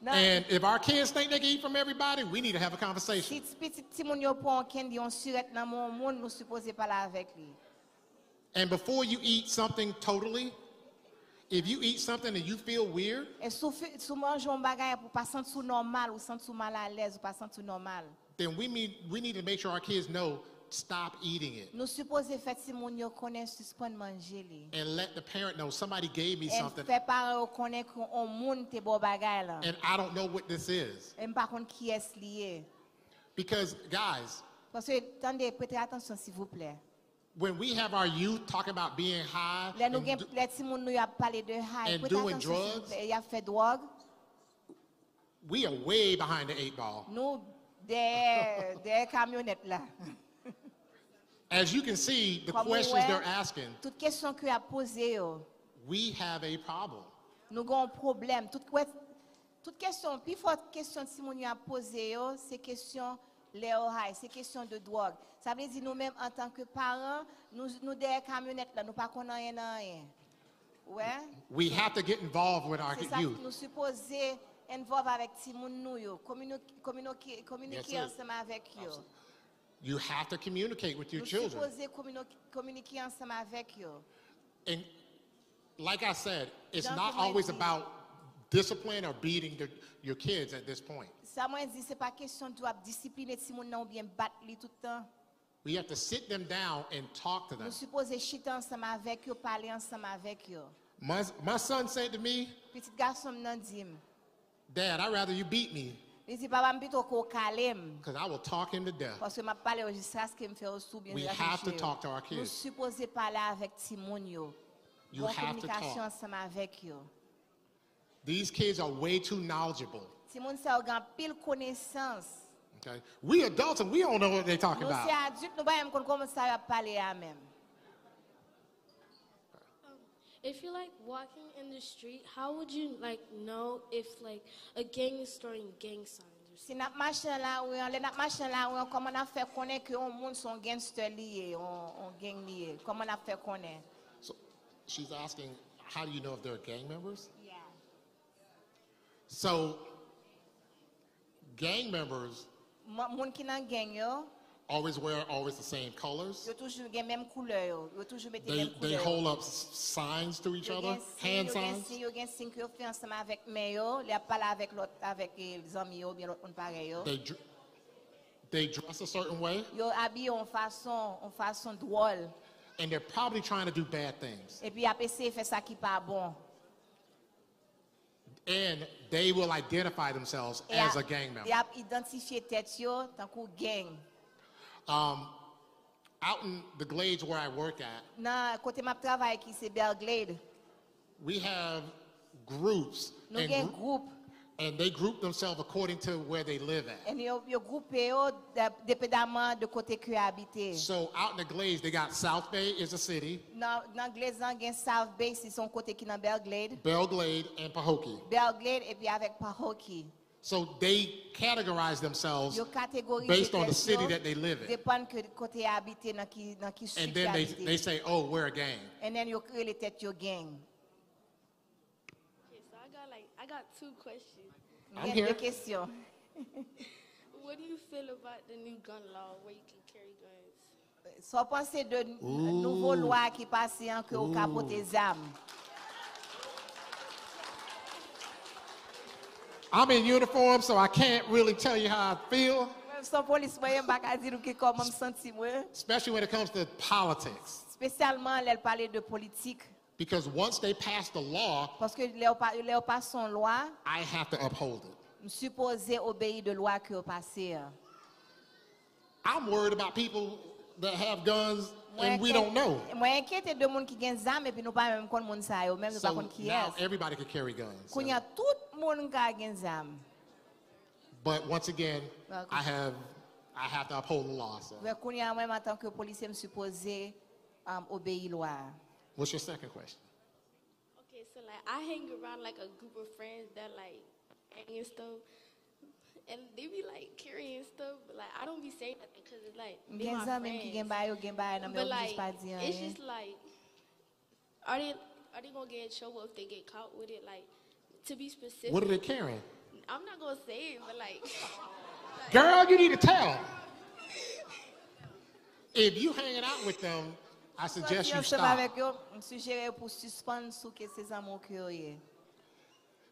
And if our kids think they can eat from everybody, we need to have a conversation. Si piti ti moun yo pon kendi yon suret nan moun, nou suppose pala avek li. And before you eat something totally, if you eat something and you feel weird, E sou manj yon bagay pou pa sent sou normal, ou sent sou mal à l'aise, ou pa sent sou normal. then we need to make sure our kids know, stop eating it. Nou suppose fet si moun yo konen suspend manje li. And let the parent know somebody gave me En something fe pare yo konen kon moun te bo bagay la. and I don't know what this is. En pa kon ki es liye. Because guys, Parce tande, prêtez attention s'il vous plaît. when we have our youth talking about being high Le nou and gen le ti moun nou y a pale de high, and prêtez doing attention s'il vous drugs. plaît. Y a fait drogue. we are way behind the 8 ball. Nou de camionnet la. As you can see, the Comme questions ouais, they're asking, toute question que a posée yo, we have a problem. nous avons un problème. Toute question, plus forte question si moun yo a posé yo, c'est question les high, c'est question de drogue. Ça veut dire nous-mêmes en tant que parents, nous derrière camionnette là, nous pas connaissons rien. Ouais. We have to get involved with our C'est ça que youth. nous supposons involver avec ti moun nou yo, communiquer Yes, sir. ensemble avec yo. You have to communicate with your Nous children. supposons communiquer ensemble avec yo. And like I said, it's Dans not ce moment always dit- about discipline or beating your kids at this point. Ça moi dit c'est pas question de discipliner ti moun nan ou bien battre li tout le temps. We have to sit them down and talk to them. Nous supposons chiter ensemble avec yo, parler ensemble avec yo. My son said to me, Petit garçon nan dit, Dad, I'd rather you beat me il dit papa m'pito ko kalem because I will talk him to death. parce que m'a parlé au jusqu'à ce qu'il me fait au sou bien. We réfléchir. have to talk to our Nous kids. supposons parler avec ti moun yo. You Bon have to communication talk. ensemble avec yo. These kids are way too knowledgeable. Ti moun sa gen pile connaissance. Okay? We adults and we don't know what they're talking Nous c'est about. adulte, nous pas même comment ça va parler à même. If you're like walking in the street, how would you like know if like a gang is throwing gang signs? Si n'a marché là ou on n'a marché là ou comment on a fait connaître que on monde sont gangster liés, on gang lié. Comment on a fait connaître? So she's asking, how do you know if they're gang members? Yeah. So gang members Moun qui nan gang yo, always wear always the same colors. yo toujours gen même couleur yo, yo toujours mette même They couleur. hold up signs to each other, hand signs. Yo gen signe que yo fait ensemble avec men yo, les parler avec l'autre avec les amis yo, bien l'autre monde pareil yo. They dress a certain way, Yo habillé en façon drôle. and they're probably trying to do bad things. Et puis après c'est fait ça qui pas bon. And they will identify themselves Et as a gang member. Y a identifié tête yo tant que gang. Out in the glades where I work at, Nan côté m'a travail qui c'est Belglade. we have groups, Nous gen groupe and they group themselves according to where they live at. et yo groupé yo dépendamment de côté que habité. So out in the glades, they got South Bay is a city, Nan Glade gen South Bay c'est son côté qui nan Belglade. Belglade, and Pahokee. Belglade et puis avec Pahokee. So they categorize themselves Yo catégorise based on the tête city yo, that they live in. dépend que côté habité dans qui And street then habité. they say, oh, we're a gang. And then yo créé les têtes yo gang. Okay, so I got two questions. I'm Gen here. deux questions. What do you feel about the new gun law where you can carry guns? So pensez de nouveau loi qui passe en que au capot des armes. I'm in uniform, so I can't really tell you how I feel, Son police moyen pas ka dire que comment me senti moi, especially when it comes to politics. spécialement elle parler de politique Because once they pass the law, parce que les pas son loi, I have to uphold it. nous supposé obéir de loi que passé. I'm worried about people that have guns and we don't know. Moi inquiète de monde qui gen zam et puis nous pas même connait monde ça yo, même nous pas So connait qui now est. everybody can carry guns. Qu'on y a tout monde ka gen zam. But once again, Well, I have to uphold the law. So. Ouais, qu'on y a même en tant que policier me supposé obéir loi. What's your second question? Okay, so like I hang around like a group of friends that like hang and stuff, and they be like carrying stuff, but like I don't be saying nothing because it's like they Gen my zam même qui gen friends. bail nan mais But on like pas dire it's rien. just like, are they gonna get in trouble if they get caught with it? Like to be specific. What are they carrying? I'm not gonna say it, but like. Girl, you need to tell. If you hanging out with them, I suggest you Ensemble stop. avec yo, on suggère pour suspendre sous que ces amours que yo yé.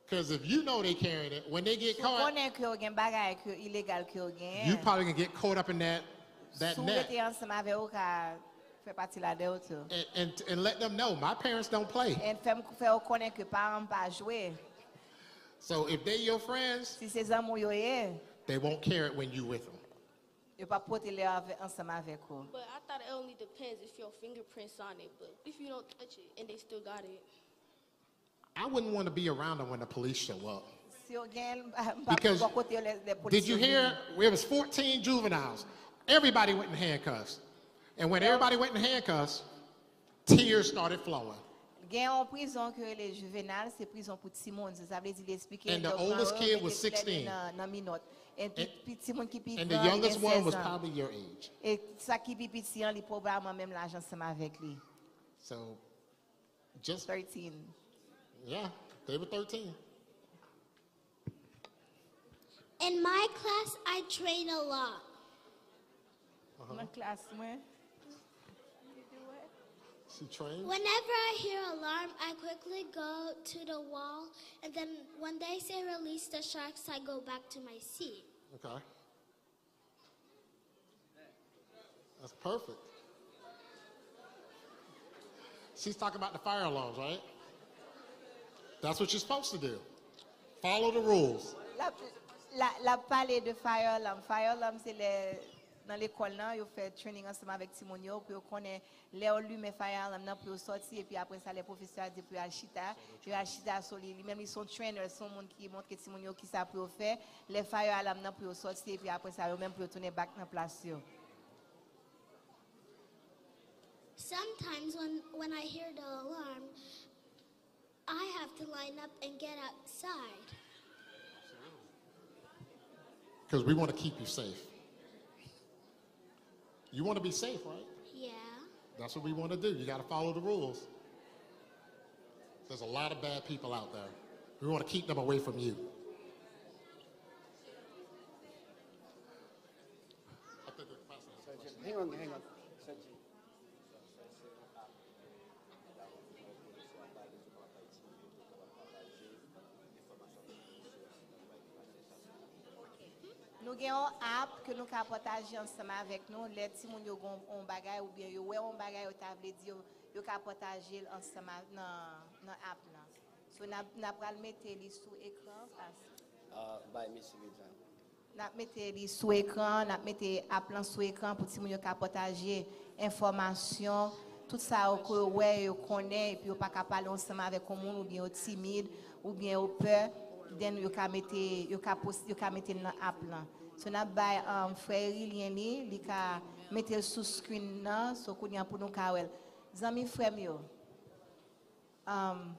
Because if you know they carrying it, when they get Sou caught, konnen que yo gen bagay que illégal que yo gen. you probably gonna get caught up in that Sou net. rete ensemble avec yo ka fait partie la de yo tout. And let them know my parents don't play. Et fè yo konnen que parents pas jouer. So if they your friends, Si ces amours yo yé, they won't carry it when you with them. yo pas porter les ensemble avec yo. But I thought it only depends if your fingerprints on it. But if you don't touch it and they still got it. I wouldn't want to be around them when the police show up. Si yo gen Because pas côté les policiers. Did you hear? There was 14 juveniles. Everybody went in handcuffs. And when everybody went in handcuffs, tears started flowing. Gen en prison que les juvénales, c'est prison pour petit monde. Ça veut dire l'expliquer. And the oldest kid was 16. Et petit monde qui And the youngest one was probably your age. Et ça qui pi petit, il probablement même l'âge ensemble avec lui. So, just 13. Yeah, they were 13. In my class, I train a lot. Ma classe, moi. She trained? Whenever I hear alarm, I quickly go to the wall, and then when they say release the sharks, I go back to my seat. Okay. That's perfect. She's talking about the fire alarms, right? That's what you're supposed to do. Follow the rules. La parler de fire alarm. Fire alarm, c'est les dans l'école là, ils font training ensemble avec Timonio pour connaître les allumer fire alarm là pour sortir et puis après ça les professeurs disent pour achita sur lui même ils sont trainers, sont monde qui montre que Timonio qui ça pour faire les fire alarm là pour sortir et puis après ça eux même pour tourner back dans place yo. Sometimes when I hear the alarm, I have to line up and get outside. Because we want to keep you safe. You want to be safe, right? Yeah. That's what we want to do. You got to follow the rules. There's a lot of bad people out there. We want to keep them away from you. Hang on. Nous avons une app que nous avons partagé ensemble avec nous. Les petits gens ont un bagage ou bien ils ont un bagage au table dire ils ont partagé ensemble dans l'app là. So n'a pas mettre les sous écran By Miss Vivian. n'a mettre les sous écran, n'a mettre app là sous écran pour petits gens partager information tout ça que ouais yo connaît et puis pas parler ensemble avec un monde ou bien au timide ou bien au peur. Then you can mettre dans app là. So na bay frère lien li ka mettre sous screen là so kounya pour nous kawel. Zami frère yo.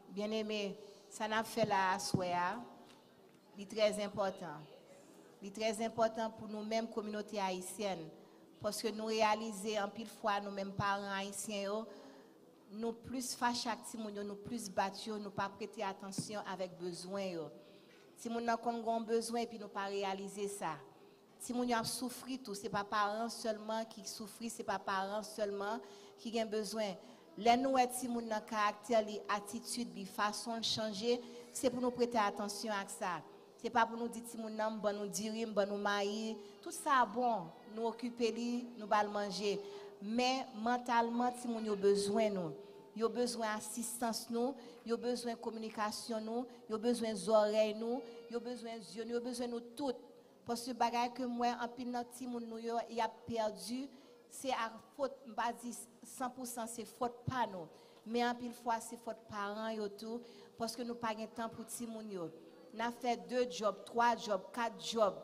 Bien aimé, ça n'a fait la soya. Li très important. Li très important pour nous même communauté haïtienne parce que nous réaliser en pile fois nous même parents haïtiens yo nous plus fâchés avec ti moun yo, nous plus battu, nous pas prêter attention avec besoin yo. Si moun nan kon gon besoin puis nous pas réaliser ça. Si moun a souffri tout, c'est pas parents seulement qui souffri, c'est pas parents seulement qui ont besoin. Les nous si moun nan caractère, li attitude, li façon de changer, c'est pour nous prêter attention à ça. C'est pas pour nous dire si moun nan bon nous dirim, bon nous maï, tout ça bon, nous occuper li, nous bal manger. Mais mentalement si moun yo besoin nous. Yo besoin assistance nous, yo besoin communication nous, yo besoin oreilles nous, yo besoin yeux nous, yo besoin nous tout. Parce que bagay que moi en pile nan ti moun nou yo y a perdu, c'est à faute pas dire 100% c'est faute pas nous, mais en pile fois c'est faute parents yo tout parce que nous pas gain temps pour ti moun yo. N'a fait 2 jobs, 3 jobs, 4 jobs.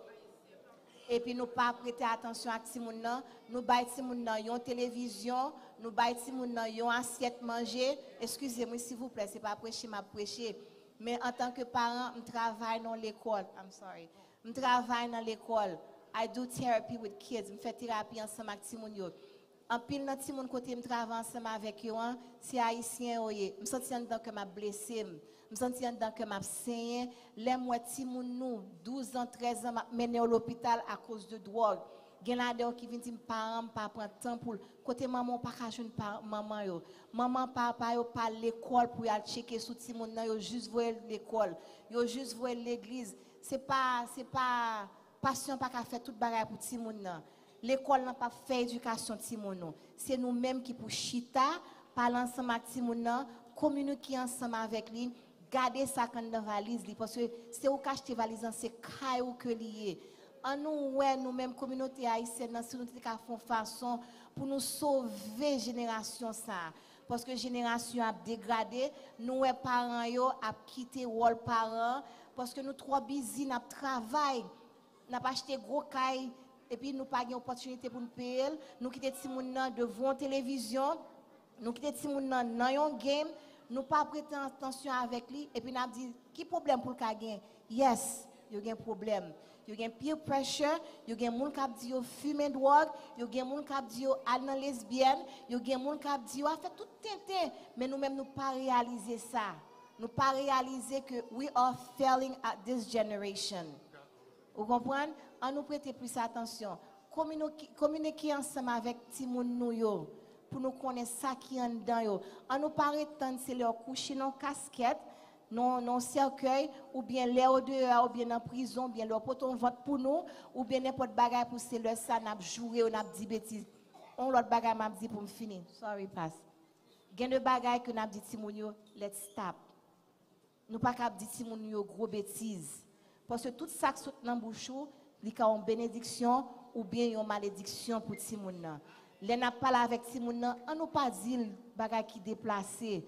Et puis nous pas prêter attention à ti moun nan, nous bay ti moun nan yon télévision, nous bay ti moun nan yon assiette manger. Excusez-moi s'il vous plaît, c'est pas prêcher m'a prêcher, mais en tant que parent, je travaille dans l'école. I'm sorry. Je travaille dans l'école. I do therapy with kids. Je fais thérapie ensemble avec ti moun yo. En pile dans ti moun côté je travaille ensemble avec yo, c'est haïtien oye. Je sens dedans que m'a blessé. Je sens dedans que m'a saigné. Les moi ti moun nou 12 ans, 13 ans m'a mené à l'hôpital à cause de drogue. Gen la de qui vient dire parents pas prendre temps pour côté maman pas ka joindre maman yo. Maman papa yo pas l'école pour aller checker sous ti moun nan yo juste voir l'école. Yo juste voir l'église. C'est pas passion pas ka faire toute bagarre pour ti moun nan. L'école n'a pas fait éducation ti moun non. C'est nous mêmes qui pour chita parler ensemble avec ti moun nan, communiquer ensemble avec lui, garder ça dans valise li parce que c'est ou acheter valise c'est caillou que lié. En nous ouais nous même communauté haïtienne si nous ka font façon pour nous sauver génération ça parce que génération a dégradé nous ouais parents yo a quitté rôle parents parce que nous trop busy n'a travail n'a pas acheté gros caille et puis nous pas une opportunité pour nous payer, nous quitter ti moun nan devant télévision, nous quitter ti moun nan dans un game, nous pas prêter attention avec lui et puis n'a dit qui problème pour ka gain? Yes, il y a un problème. Il y a peer pressure, il y a moun k'ap di yo fumer drogue, il y a moun k'ap di yo al nan lesbienne, il y a moun k'ap di yo a fait tout tintin, mais nous-mêmes nous pas réaliser ça. Nous pas réaliser que we are failing at this generation. Vous comprenez? On nous prêter plus attention. Communiquer ensemble avec ti moun nou yo pour nous connaître ça qui en dedans yo. On nous pas attendre c'est leur coucher dans casquette, non cercueil ou bien les au dehors ou bien en prison, bien leur poton vote pour nous ou bien n'importe bagaille pour c'est le ça n'a joué ou n'a dit bêtise. On l'autre bagaille m'a dit pour me finir. Sorry pass. Gen de bagaille que n'a dit ti moun yo, let's stop. Nous pas cap dit ti moun yo gros bêtise. Parce que tout ça qui saute dans bouchou, li ka une bénédiction ou bien une malédiction pour ti moun nan. Les n'a parlé avec ti moun nan, on nous pas dit bagay qui déplacé.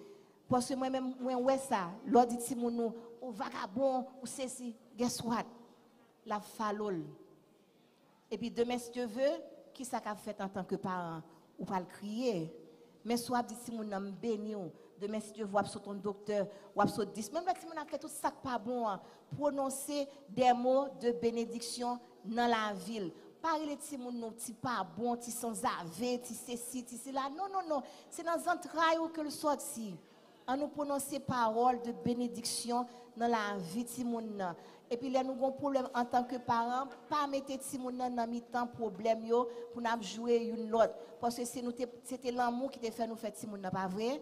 Parce que moi-même, moi, ouais ça, l'on dit ti moun nou, ou vagabond, ou ceci, guess what? La falol. Et puis demain, si Dieu veut, qui ça qu'a fait en tant que parent? Ou pas le crier. Mais soit dit ti moun nan béni ou. Demain, si Dieu voit sur ton docteur, ou sur 10, même si on a fait tout ça pas bon, prononcer des mots de bénédiction dans la ville. Parler les petits moun, petit pas bon, petit sans ave, petit ceci, petit cela. Non, non, non. C'est dans les entrailles que le sorti. On nous prononcer paroles de bénédiction dans la vie de moun. Et puis là, nous avons un problème en tant que parents, pas mettre petit moun dans mi-temps problème yo pour nous jouer une autre. Parce que c'était l'amour qui t'a fait nous faire petit moun, pas vrai?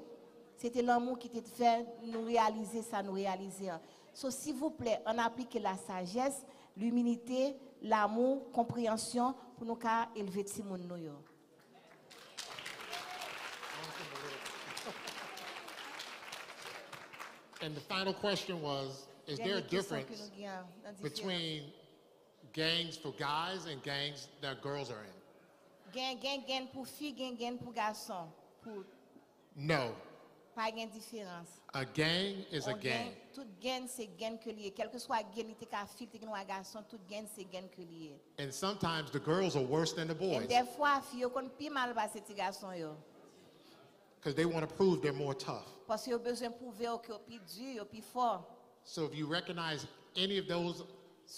C'était l'amour qui t'a fait nous réaliser ça, nous réaliser. So, s'il vous plaît, on applique la sagesse, l'humilité, l'amour, compréhension pour nous élever petit moun nou yo. And the final question was, is there a difference between gangs for guys and gangs that girls are in? Gang pour filles, gang pour garçons. No. Pas de différence. A gang is a gang. Tout gang c'est gang que lié. Quel que soit gang, il est fille, il est garçon, tout gang c'est gang que lié. And sometimes the girls are worse than the boys. Et des fois, filles qu'on plus mal passer ces garçons yo. Because they want to prove they're more tough. Parce qu'ils ont besoin de prouver qu'ils sont plus durs, plus forts. So if you recognize any of those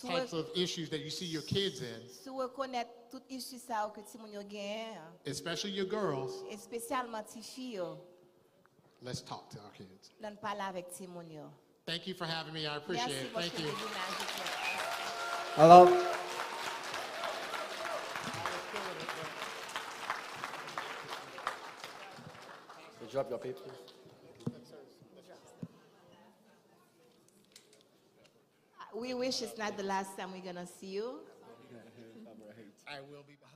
types of issues that you see your kids in, Si vous reconnaissez toutes les issues ça que ti moun yo gen, especially your girls, et spécialement ti filles yo, let's talk to our kids. l'on parle avec ti moun yo. Thank you for having me. I appreciate Merci it. parce Thank que you. vous m'invitez. Alors, you drop your papers. We wish it's not the last time we're gonna see you. I will be back.